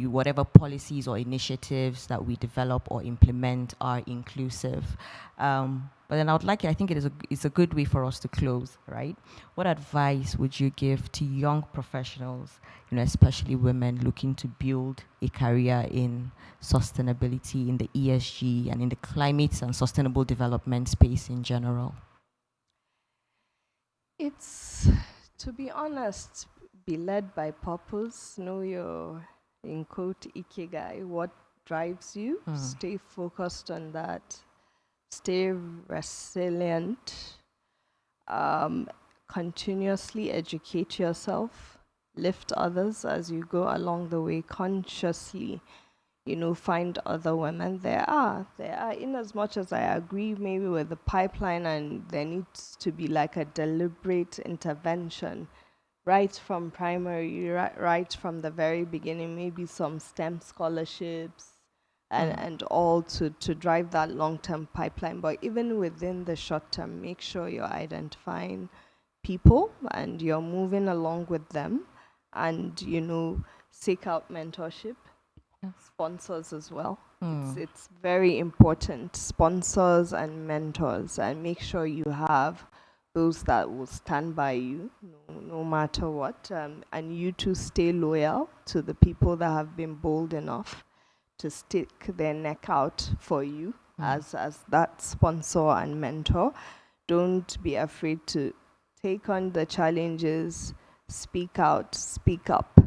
whatever policies or initiatives that we develop or implement are inclusive. But then I think it's a good way for us to close, right? What advice would you give to young professionals, especially women looking to build a career in sustainability, in the ESG, and in the climate and sustainable development space in general? It's, to be honest, be led by purpose, know your, in quote, ikigai, what drives you, stay focused on that. stay resilient, continuously educate yourself, lift others as you go along the way consciously. Find other women. There are, in as much as I agree maybe with the pipeline, and there needs to be like a deliberate intervention right from primary, right from the very beginning, maybe some STEM scholarships and all to drive that long-term pipeline. But even within the short term, make sure you're identifying people and you're moving along with them, and seek out mentorship, sponsors as well. It's very important, sponsors and mentors, and make sure you have those that will stand by you no matter what, and you to stay loyal to the people that have been bold enough to stick their neck out for you as that sponsor and mentor. Don't be afraid to take on the challenges, speak out, speak up,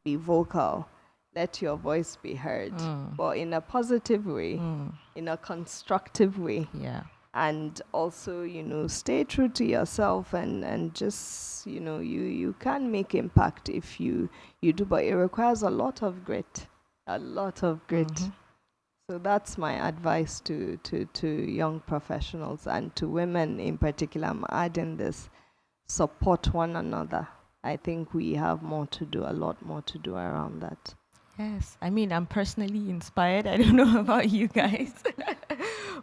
be vocal, let your voice be heard, but in a positive way, in a constructive way. Yeah. And also, stay true to yourself, and just, you can make impact if you do, but it requires a lot of grit, a lot of grit. So that's my advice to young professionals and to women in particular. I'm adding this: support one another. I think we have more to do, a lot more to do around that. Yes, I mean, I'm personally inspired. I don't know about you guys.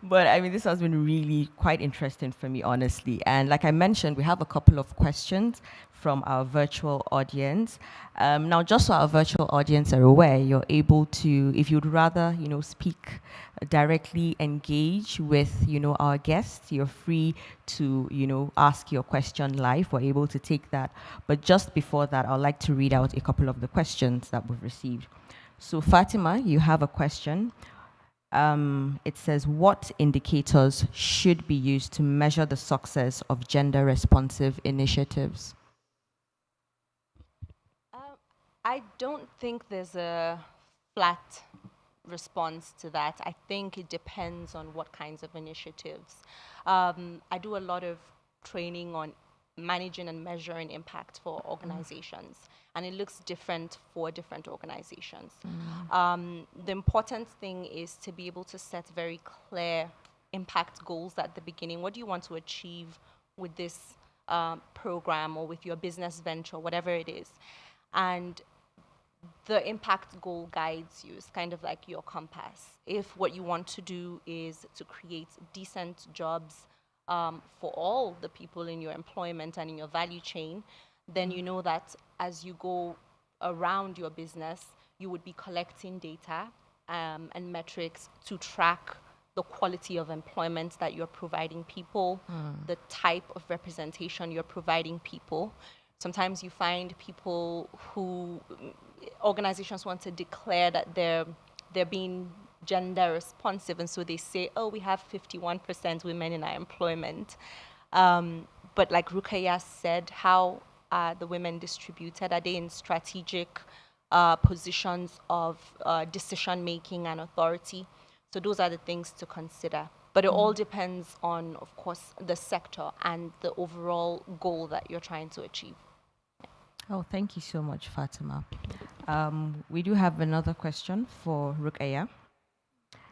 But I mean, this has been really quite interesting for me, honestly. And like I mentioned, we have a couple of questions from our virtual audience. Now, just so our virtual audience are aware, you're able to, if you'd rather, speak directly, engage with, our guests, you're free to, ask your question live. We're able to take that. But just before that, I'd like to read out a couple of the questions that we've received. So Fatima, you have a question. It says, what indicators should be used to measure the success of gender responsive initiatives? I don't think there's a flat response to that. I think it depends on what kinds of initiatives. I do a lot of training on managing and measuring impact for organizations, and it looks different for different organizations. The important thing is to be able to set very clear impact goals at the beginning. What do you want to achieve with this program or with your business venture, whatever it is? And the impact goal guides you. It's kind of like your compass. If what you want to do is to create decent jobs for all the people in your employment and in your value chain, then you know that as you go around your business, you would be collecting data and metrics to track the quality of employment that you're providing people, the type of representation you're providing people. Sometimes you find people who, organizations want to declare that they're being gender responsive, and so they say, oh, we have 51% women in our employment. But like Rukaya said, how are the women distributed? Are they in strategic positions of decision making and authority? So those are the things to consider. But it all depends on, of course, the sector and the overall goal that you're trying to achieve. Oh, thank you so much, Fatima. We do have another question for Rukaya.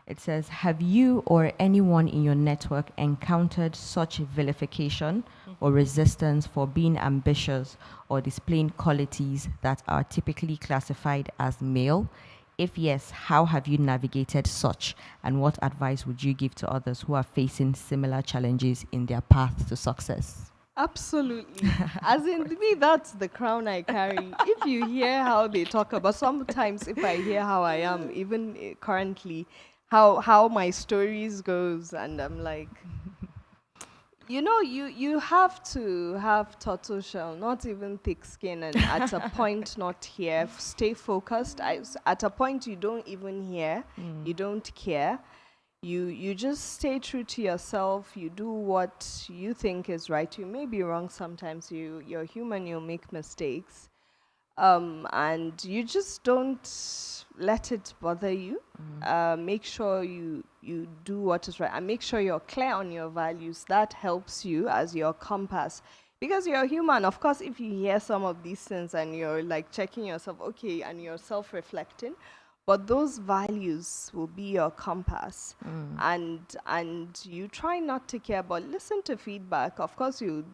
It says, have you or anyone in your network encountered such vilification or resistance for being ambitious or displaying qualities that are typically classified as male? If yes, how have you navigated such, and what advice would you give to others who are facing similar challenges in their path to success? Absolutely. As in me, that's the crown I carry. If you hear how they talk about, sometimes if I hear how I am, even currently, how my stories goes, and I'm like, you have to have turtle shell, not even thick skin, and at a point not hear, stay focused. At a point you don't even hear, you don't care. You just stay true to yourself. You do what you think is right. You may be wrong sometimes. You're human. You'll make mistakes. and you just don't let it bother you. Make sure you do what is right, and make sure you're clear on your values. That helps you as your compass, because you're human. Of course, if you hear some of these things and you're like checking yourself, okay, and you're self-reflecting, but those values will be your compass. And you try not to care, but listen to feedback. Of course you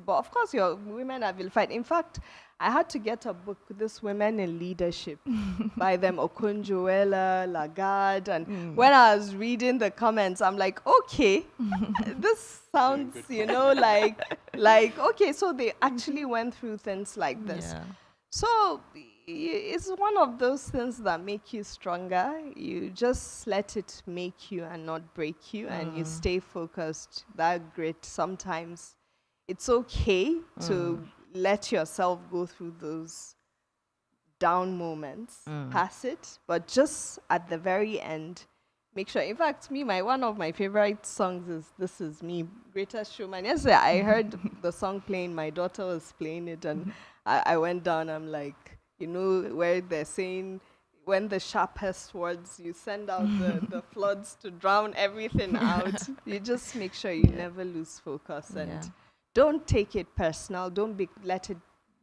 but of course your women are vilified. In fact, I had to get a book, This Women in Leadership, by them Okonjo-Iweala, Lagarde, and when I was reading the comments, I'm like, okay, this sounds, like okay, so they actually went through things like this. Yeah. So it's one of those things that make you stronger. You just let it make you and not break you, and you stay focused. That grit. Sometimes it's okay to let yourself go through those down moments, pass it, but just at the very end, make sure. In fact, one of my favorite songs is "This Is Me," Greatest Showman. Yesterday, I heard the song playing. My daughter was playing it, and I went down. I'm like, where they're saying, when the sharpest words, you send out the floods to drown everything out. You just make sure you never lose focus, and don't take it personal. Don't let it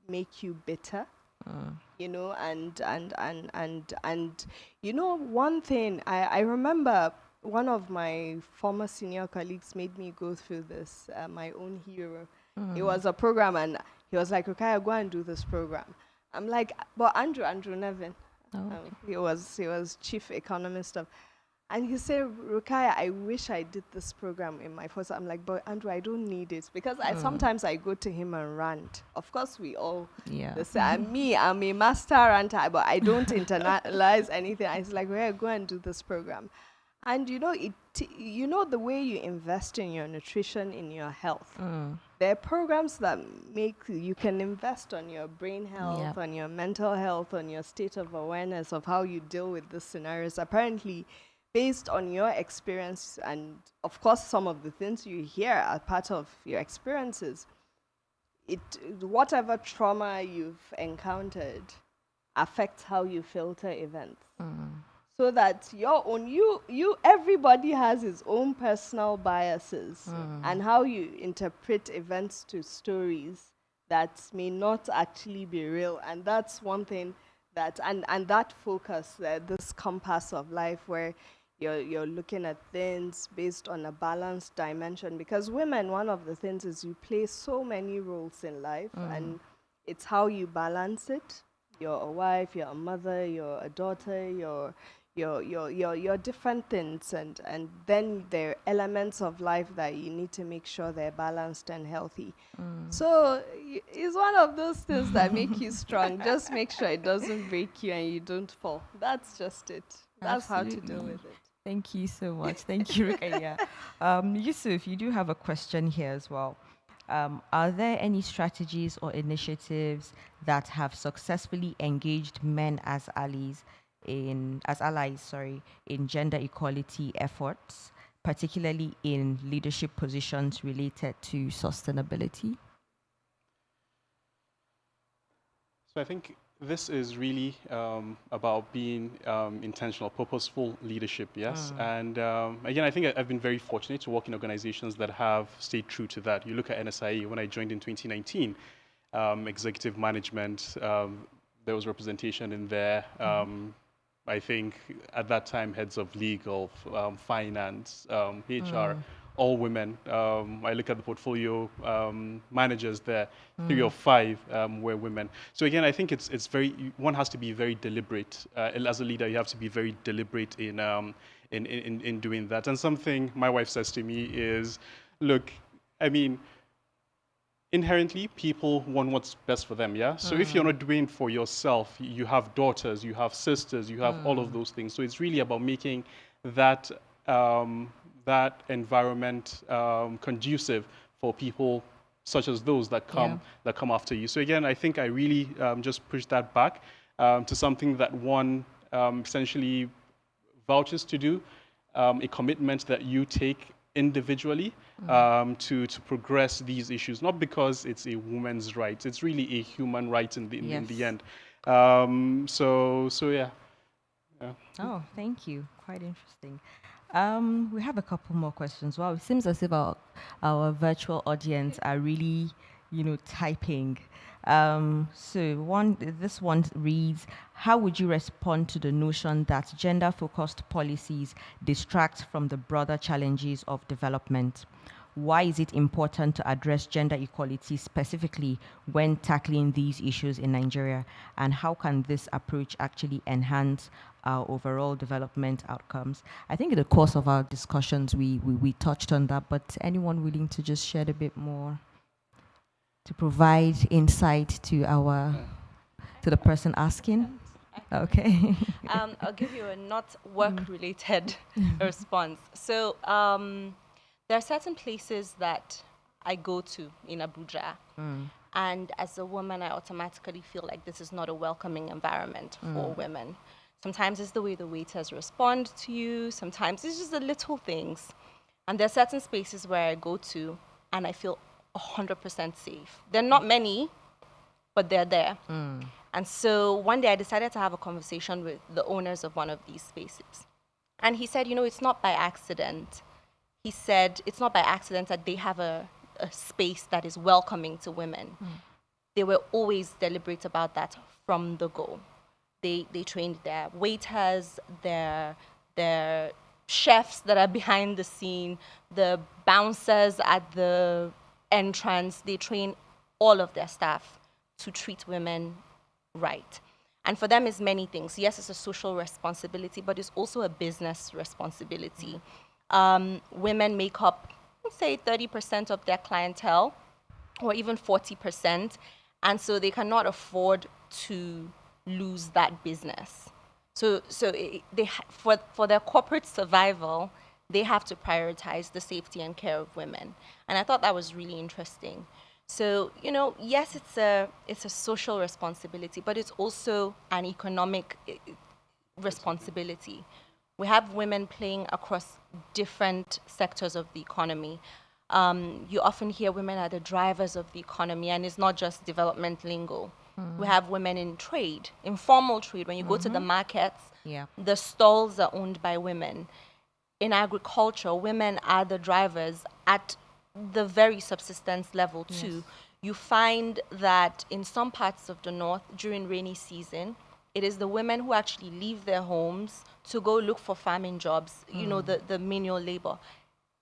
make you bitter. And one thing I remember, one of my former senior colleagues made me go through this, my own hero. It was a program, and he was like, okay, go and do this program. I'm like, but Andrew Nevin, he was chief economist of, and he said, Rukaya, I wish I did this program in my first. I'm like, but Andrew, I don't need it, because sometimes I go to him and rant. Of course, we all, they say, I'm a master ranter, but I don't internalize anything. I was like, well, go and do this program. And the way you invest in your nutrition, in your health, there are programs that you can invest on your brain health, on your mental health, on your state of awareness of how you deal with these scenarios. Apparently, based on your experience, and of course some of the things you hear are part of your experiences, whatever trauma you've encountered affects how you filter events. So that everybody has his own personal biases and how you interpret events to stories that may not actually be real. And that's one thing that, and that focus, this compass of life where you're looking at things based on a balanced dimension. Because women, one of the things is you play so many roles in life, and it's how you balance it. You're a wife, you're a mother, you're a daughter, you're different things, and then there are elements of life that you need to make sure they're balanced and healthy. So it's one of those things that make you strong. Just make sure it doesn't break you and you don't fall. That's just it. That's Absolutely. how to deal with it. Thank you so much. Thank you, Rukaya. Yusuf, you do have a question here as well. Are there any strategies or initiatives that have successfully engaged men as allies in gender equality efforts, particularly in leadership positions related to sustainability? So I think this is really about being intentional, purposeful leadership, yes? And again, I think I've been very fortunate to work in organizations that have stayed true to that. You look at NSIA, when I joined in 2019, executive management, there was representation in there. I think at that time, heads of legal, finance, HR, all women. I look at the portfolio managers there, 3 or 5 were women. So again, I think it's one has to be very deliberate. As a leader, you have to be very deliberate in doing that. And something my wife says to me is, look, I mean, inherently, people want what's best for them, yeah? So if you're not doing for yourself, you have daughters, you have sisters, you have all of those things. So it's really about making that that environment conducive for people such as those that come after you. So again, I think I really just push that back to something that one essentially vouches to do, a commitment that you take individually to progress these issues, not because it's a woman's right. It's really a human right in the Yes. end. So yeah. Oh, thank you. Quite interesting. We have a couple more questions. Wow, it seems as if our virtual audience are really, typing. So this one reads, how would you respond to the notion that gender-focused policies distract from the broader challenges of development? Why is it important to address gender equality specifically when tackling these issues in Nigeria? And how can this approach actually enhance our overall development outcomes? I think in the course of our discussions, we touched on that, but anyone willing to just shed a bit more to provide insight to the person asking? Okay. I'll give you a not work-related response. So there are certain places that I go to in Abuja, and as a woman, I automatically feel like this is not a welcoming environment for women. Sometimes it's the way the waiters respond to you. Sometimes it's just the little things. And there are certain spaces where I go to and I feel 100% safe. There are not many, but they're there. And so one day I decided to have a conversation with the owners of one of these spaces. And he said, it's not by accident. He said, it's not by accident that they have a space that is welcoming to women. They were always deliberate about that from the go. They trained their waiters, their chefs that are behind the scene, the bouncers at the entrance. They train all of their staff to treat women right. And for them, it's many things. Yes, it's a social responsibility, but it's also a business responsibility. Women make up, let's say, 30% of their clientele, or even 40%, and so they cannot afford to lose that business. So for their corporate survival, they have to prioritize the safety and care of women. And I thought that was really interesting. So, yes, it's a social responsibility, but it's also an economic responsibility. We have women playing across different sectors of the economy. You often hear women are the drivers of the economy, and it's not just development lingo. We have women in trade, informal trade. When you go to the markets, the stalls are owned by women. In agriculture, women are the drivers at the very subsistence level too. You find that in some parts of the north, during rainy season, it is the women who actually leave their homes to go look for farming jobs, the menial labor.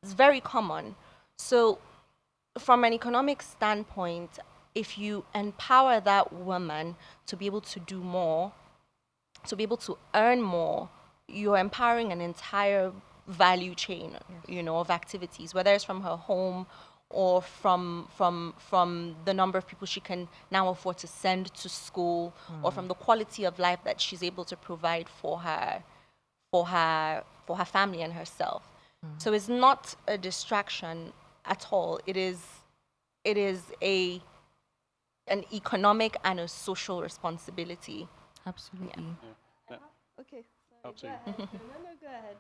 It's very common. So from an economic standpoint, if you empower that woman to be able to do more, to be able to earn more, you're empowering an entire value chain, of activities, whether it's from her home or from the number of people she can now afford to send to school, or from the quality of life that she's able to provide for her family and herself. So it's not a distraction at all. It is an economic and a social responsibility. Absolutely. Okay. Absolutely. Go ahead.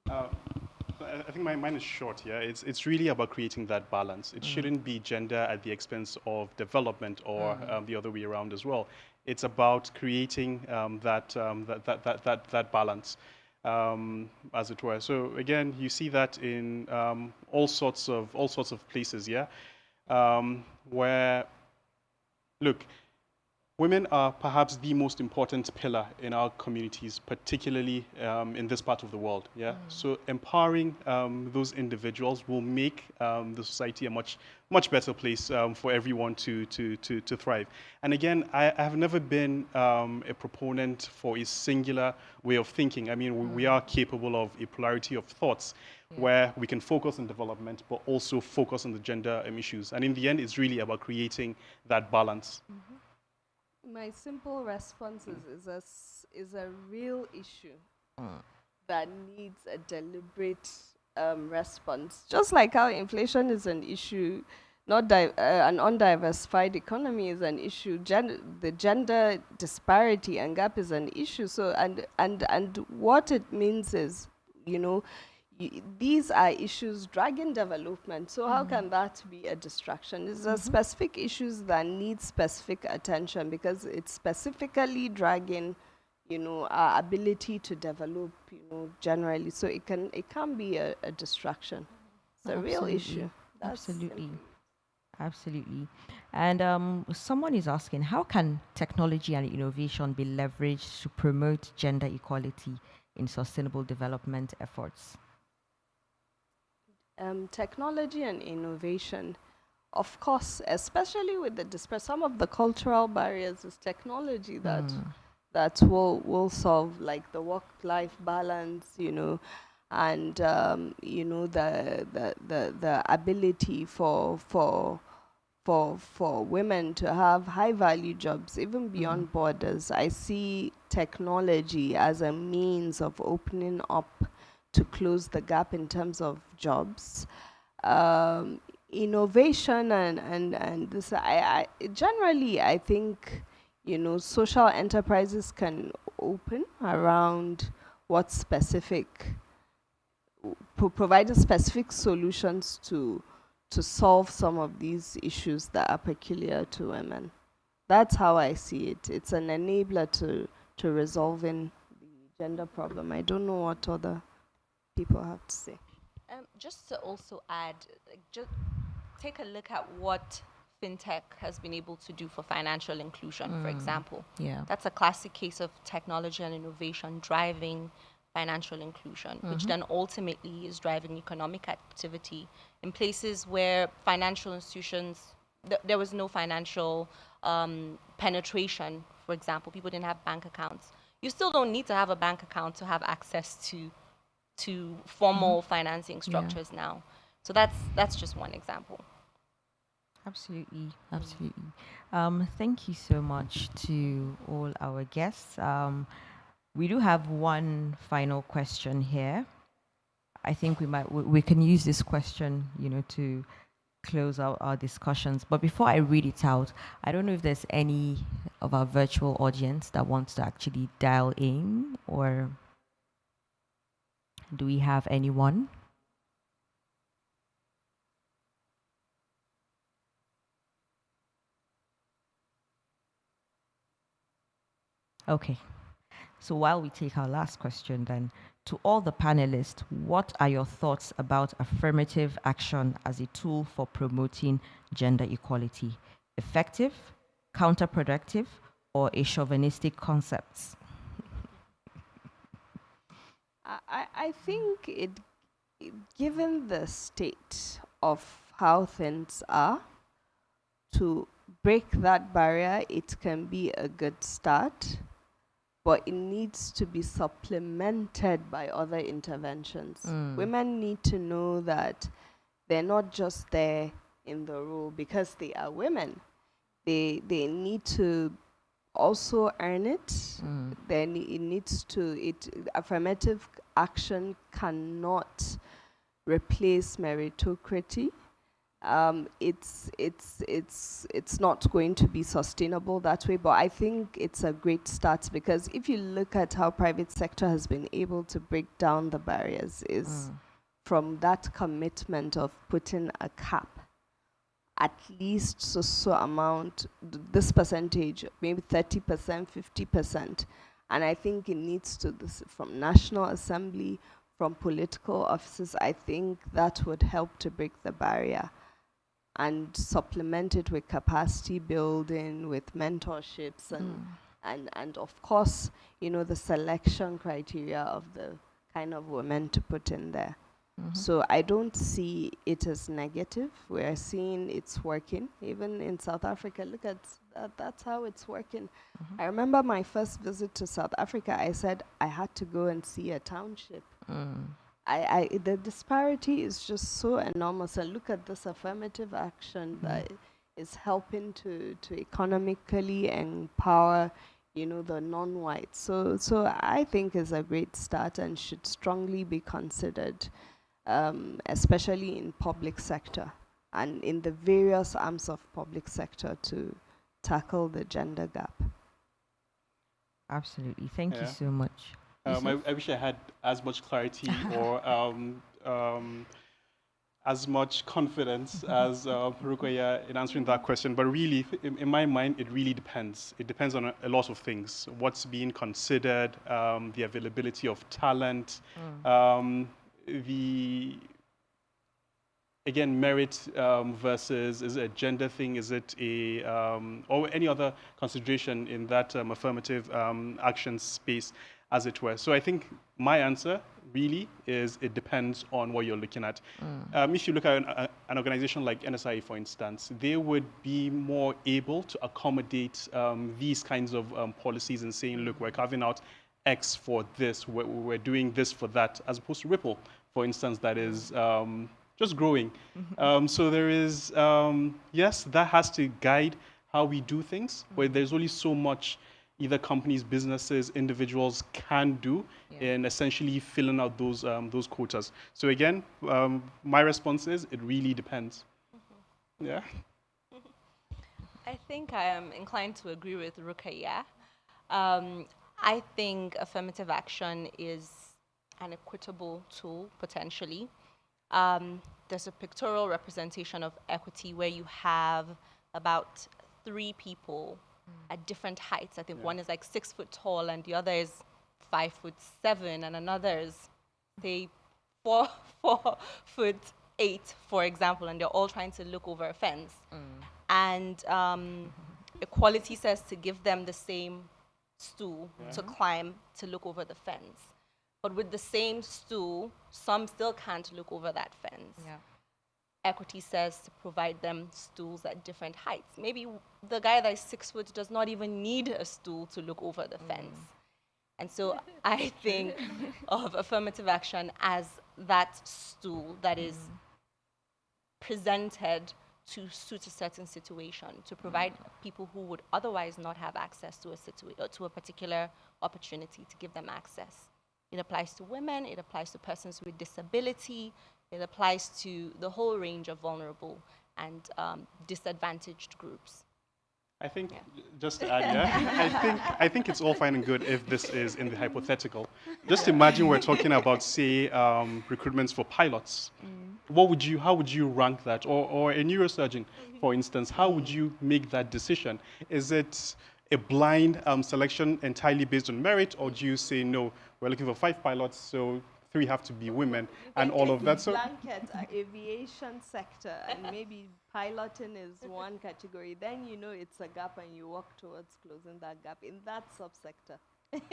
I think mine is short. Yeah, it's really about creating that balance. It shouldn't be gender at the expense of development, or the other way around as well. It's about creating that balance, as it were. So again, you see that in all sorts of places. Yeah, where, look, women are perhaps the most important pillar in our communities, particularly in this part of the world. Yeah. So empowering those individuals will make the society a much better place for everyone to thrive. And again, I have never been a proponent for a singular way of thinking. I mean, we are capable of a plurality of thoughts, where we can focus on development, but also focus on the gender issues. And in the end, it's really about creating that balance. My simple response is a real issue that needs a deliberate response. Just like how inflation is an issue, an undiversified economy is an issue. The gender disparity and gap is an issue. So and what it means is, these are issues dragging development. So how can that be a distraction? These are specific issues that need specific attention because it's specifically dragging, our ability to develop, generally. So it can be a distraction. It's a real issue. That's Absolutely. simply- Absolutely. And someone is asking, how can technology and innovation be leveraged to promote gender equality in sustainable development efforts? Technology and innovation, of course, especially with some of the cultural barriers, is technology that will solve, like the work-life balance, and the ability for women to have high value jobs even beyond borders. I see technology as a means of opening up to close the gap in terms of jobs. Innovation and this, I generally, I think, social enterprises can open around what specific, providing specific solutions to solve some of these issues that are peculiar to women. That's how I see it. It's an enabler to resolving the gender problem. I don't know what other people have to say. Just to also add, just take a look at what fintech has been able to do for financial inclusion, for example. Yeah. That's a classic case of technology and innovation driving financial inclusion, which then ultimately is driving economic activity in places where financial institutions, there was no financial penetration. For example, people didn't have bank accounts. You still don't need to have a bank account to have access to formal financing structures now. So that's just one example. Absolutely, absolutely. Thank you so much to all our guests. We do have one final question here. I think we can use this question, to close out our discussions. But before I read it out, I don't know if there's any of our virtual audience that wants to actually dial in, or do we have anyone? Okay. So while we take our last question, then, to all the panelists, what are your thoughts about affirmative action as a tool for promoting gender equality? Effective, counterproductive, or a chauvinistic concept? I think given the state of how things are, to break that barrier, it can be a good start, but it needs to be supplemented by other interventions. Women need to know that they're not just there in the role because they are women. They need to also earn it. Then it needs to, affirmative action cannot replace meritocracy. It's not going to be sustainable that way, but I think it's a great start, because if you look at how private sector has been able to break down the barriers, is from that commitment of putting a cap, at least so amount, this percentage, maybe 30%, 50%. And I think it needs to, this from National Assembly, from political offices. I think that would help to break the barrier and supplement it with capacity building, with mentorships, and of course, the selection criteria of the kind of women to put in there. So I don't see it as negative. We're seeing it's working. Even in South Africa, look at that, that's how it's working. I remember my first visit to South Africa, I said I had to go and see a township. The disparity is just so enormous. And look at this affirmative action that is helping to economically empower, the non-whites. So I think is a great start and should strongly be considered, especially in public sector and in the various arms of public sector, to tackle the gender gap. Absolutely. Thank you so much. I wish I had as much clarity or as much confidence as Rukoya in answering that question. But really, in my mind, it really depends. It depends on a lot of things. What's being considered, the availability of talent, the again, merit versus, is it a gender thing? Is it a, or any other consideration in that affirmative action space, as it were? So I think my answer really is it depends on what you're looking at. If you look at an organization like NSIA, for instance, they would be more able to accommodate these kinds of policies and saying, look, we're carving out X for this, we're doing this for that, as opposed to Ripple, for instance, that is just growing. So there is, yes, that has to guide how we do things, but there's only so much either companies, businesses, individuals can do in essentially filling out those quotas. So again, my response is it really depends. Yeah. I think I am inclined to agree with Rukaya. I think affirmative action is an equitable tool, potentially. There's a pictorial representation of equity where you have about 3 people at different heights. I think one is like 6 foot tall and the other is 5'7", and another is, say, 4'8", for example, and they're all trying to look over a fence. And equality says to give them the same stool to climb to look over the fence. But with the same stool, some still can't look over that fence. Equity says to provide them stools at different heights. Maybe the guy that is 6 foot does not even need a stool to look over the fence. And so I think of affirmative action as that stool that is presented to suit a certain situation, to provide people who would otherwise not have access to a particular opportunity, to give them access. It applies to women, it applies to persons with disability, it applies to the whole range of vulnerable and disadvantaged groups. I think, just to add, I think it's all fine and good if this is in the hypothetical. Just imagine we're talking about, say, recruitments for pilots. How would you rank that? Or a neurosurgeon, for instance, how would you make that decision? Is it a blind selection entirely based on merit, or do you say, no, we're looking for 5 pilots, so 3 have to be women, and all of that? So blanket aviation sector, and maybe piloting is one category, then you know it's a gap and you work towards closing that gap in that subsector.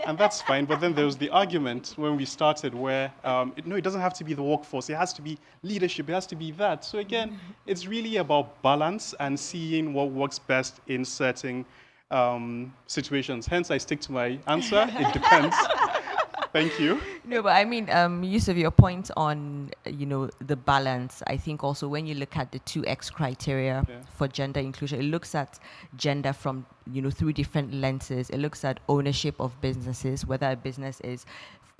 and that's fine, but then there was the argument when we started where, no, it doesn't have to be the workforce, it has to be leadership, it has to be that. So again, it's really about balance and seeing what works best in certain situations. Hence, I stick to my answer, it depends. Thank you. No, but I mean, Yusuf, your point on, the balance, I think also when you look at the 2X criteria for gender inclusion, it looks at gender from, through different lenses. It looks at ownership of businesses, whether a business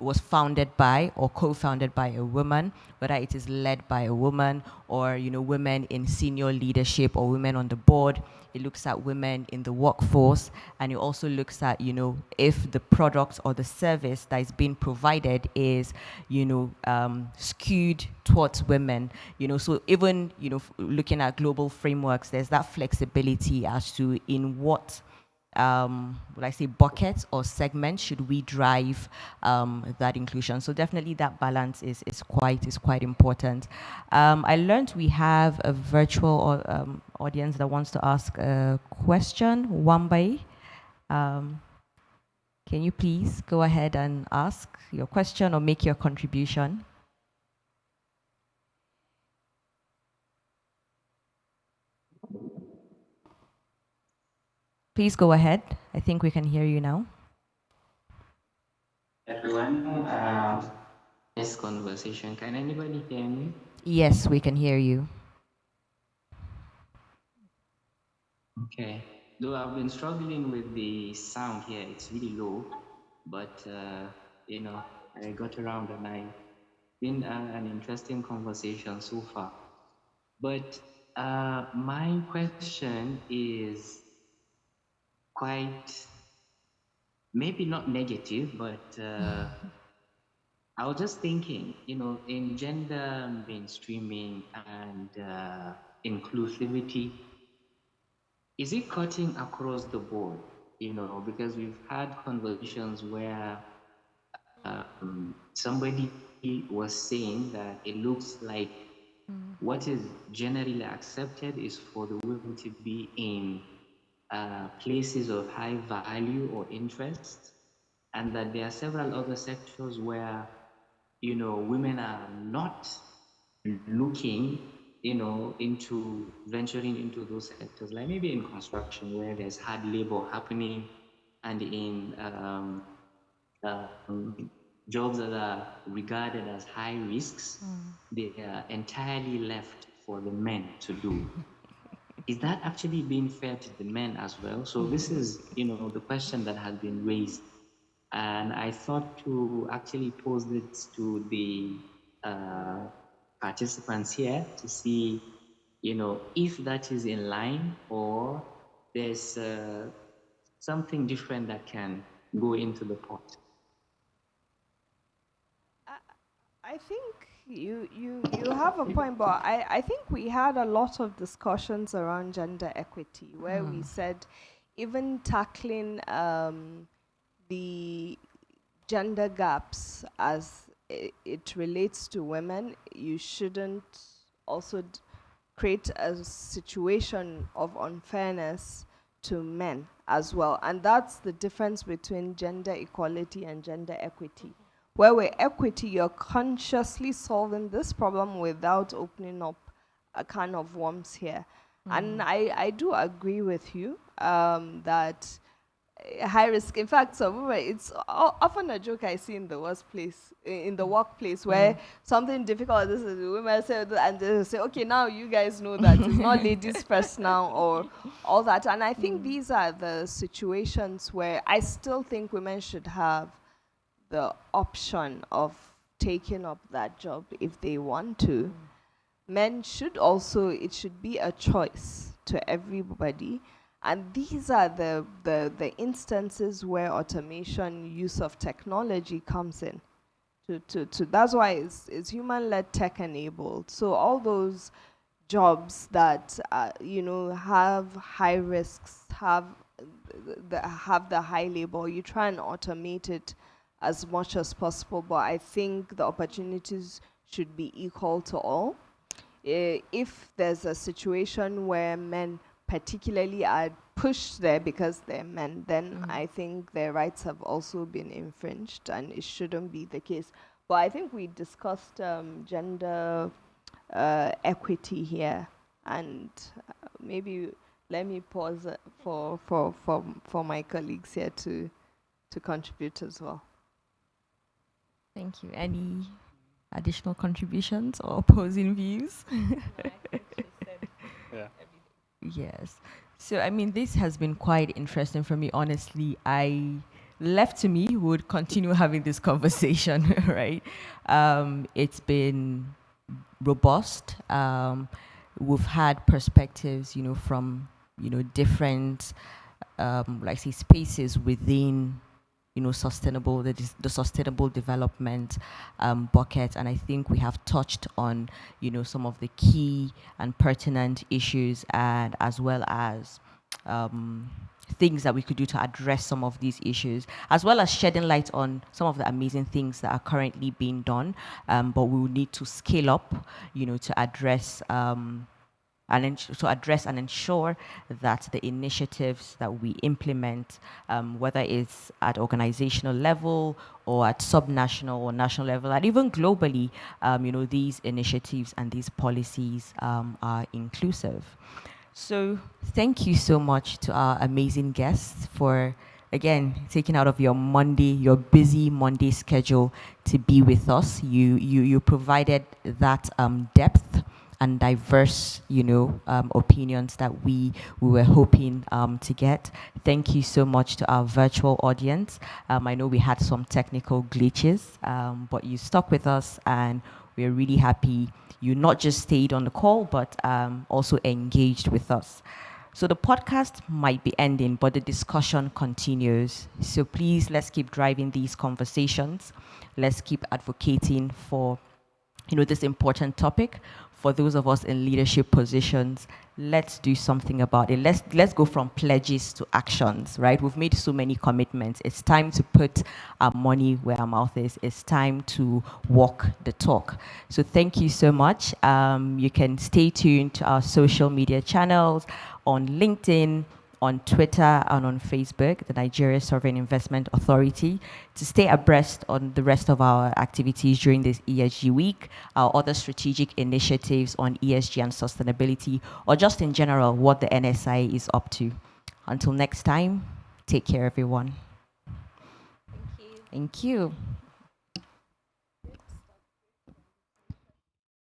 was founded by or co-founded by a woman, whether it is led by a woman or, women in senior leadership or women on the board. It looks at women in the workforce, and it also looks at, if the product or the service that is being provided is, skewed towards women, so even, looking at global frameworks, there's that flexibility as to in what would I say buckets or segments should we drive that inclusion. So definitely that balance is quite important. I learned we have a virtual audience that wants to ask a question. Wambai, can you please go ahead and ask your question or make your contribution? Please go ahead. I think we can hear you now. Everyone, this conversation, can anybody hear me? Yes, we can hear you. Okay. Though I've been struggling with the sound here, it's really low, but I got around and it's been an interesting conversation so far. But my question is quite maybe not negative, but I was just thinking, in gender mainstreaming and inclusivity, is it cutting across the board? Because we've had conversations where somebody was saying that it looks like what is generally accepted is for the women to be in places of high value or interest, and that there are several other sectors where women are not looking into venturing into those sectors, like maybe in construction where there's hard labor happening, and in jobs that are regarded as high risks, they are entirely left for the men to do. Is that actually being fair to the men as well? So this is, the question that has been raised. And I thought to actually pose it to the participants here to see, if that is in line or there's something different that can go into the pot. I think you have a point, but I think we had a lot of discussions around gender equity where we said even tackling the gender gaps as it relates to women, you shouldn't also create a situation of unfairness to men as well. And that's the difference between gender equality and gender equity. Where with equity, you're consciously solving this problem without opening up a can of worms here. And I do agree with you that high risk. In fact, it's often a joke I see in the workplace, where something difficult. This is women say, and they say, "Okay, now you guys know that it's not ladies first now," or all that. And I think these are the situations where I still think women should have the option of taking up that job if they want to. Men should also. It should be a choice to everybody. And these are the instances where automation, use of technology comes in. That's why it's human-led, tech-enabled. So all those jobs that have high risks, have the high labor, you try and automate it as much as possible. But I think the opportunities should be equal to all. If there's a situation where men particularly are pushed there because they're men, then I think their rights have also been infringed, and it shouldn't be the case. But I think we discussed gender equity here, and maybe let me pause for my colleagues here to contribute as well. Thank you. Any additional contributions or opposing views? Yeah. Yes. So, I mean, this has been quite interesting for me, honestly. Left to me, would continue having this conversation, right? It's been robust. We've had perspectives, from, different, like say, spaces within sustainable, the sustainable development bucket. And I think we have touched on, some of the key and pertinent issues, and as well as things that we could do to address some of these issues, as well as shedding light on some of the amazing things that are currently being done. But we will need to scale up, to address and ensure that the initiatives that we implement, whether it's at organizational level or at subnational or national level, and even globally, these initiatives and these policies are inclusive. So thank you so much to our amazing guests for, again, taking out of your busy Monday schedule to be with us. You provided that depth and diverse, opinions that we were hoping to get. Thank you so much to our virtual audience. I know we had some technical glitches, but you stuck with us, and we're really happy you not just stayed on the call, but also engaged with us. So the podcast might be ending, but the discussion continues. So please, let's keep driving these conversations. Let's keep advocating for, this important topic. For those of us in leadership positions, let's do something about it. Let's go from pledges to actions, right? We've made so many commitments. It's time to put our money where our mouth is. It's time to walk the talk. So thank you so much. You can stay tuned to our social media channels on LinkedIn, on Twitter, and on Facebook, the Nigeria Sovereign Investment Authority, to stay abreast on the rest of our activities during this ESG week, our other strategic initiatives on ESG and sustainability, or just in general, what the NSIA is up to. Until next time, take care, everyone. Thank you. Thank you.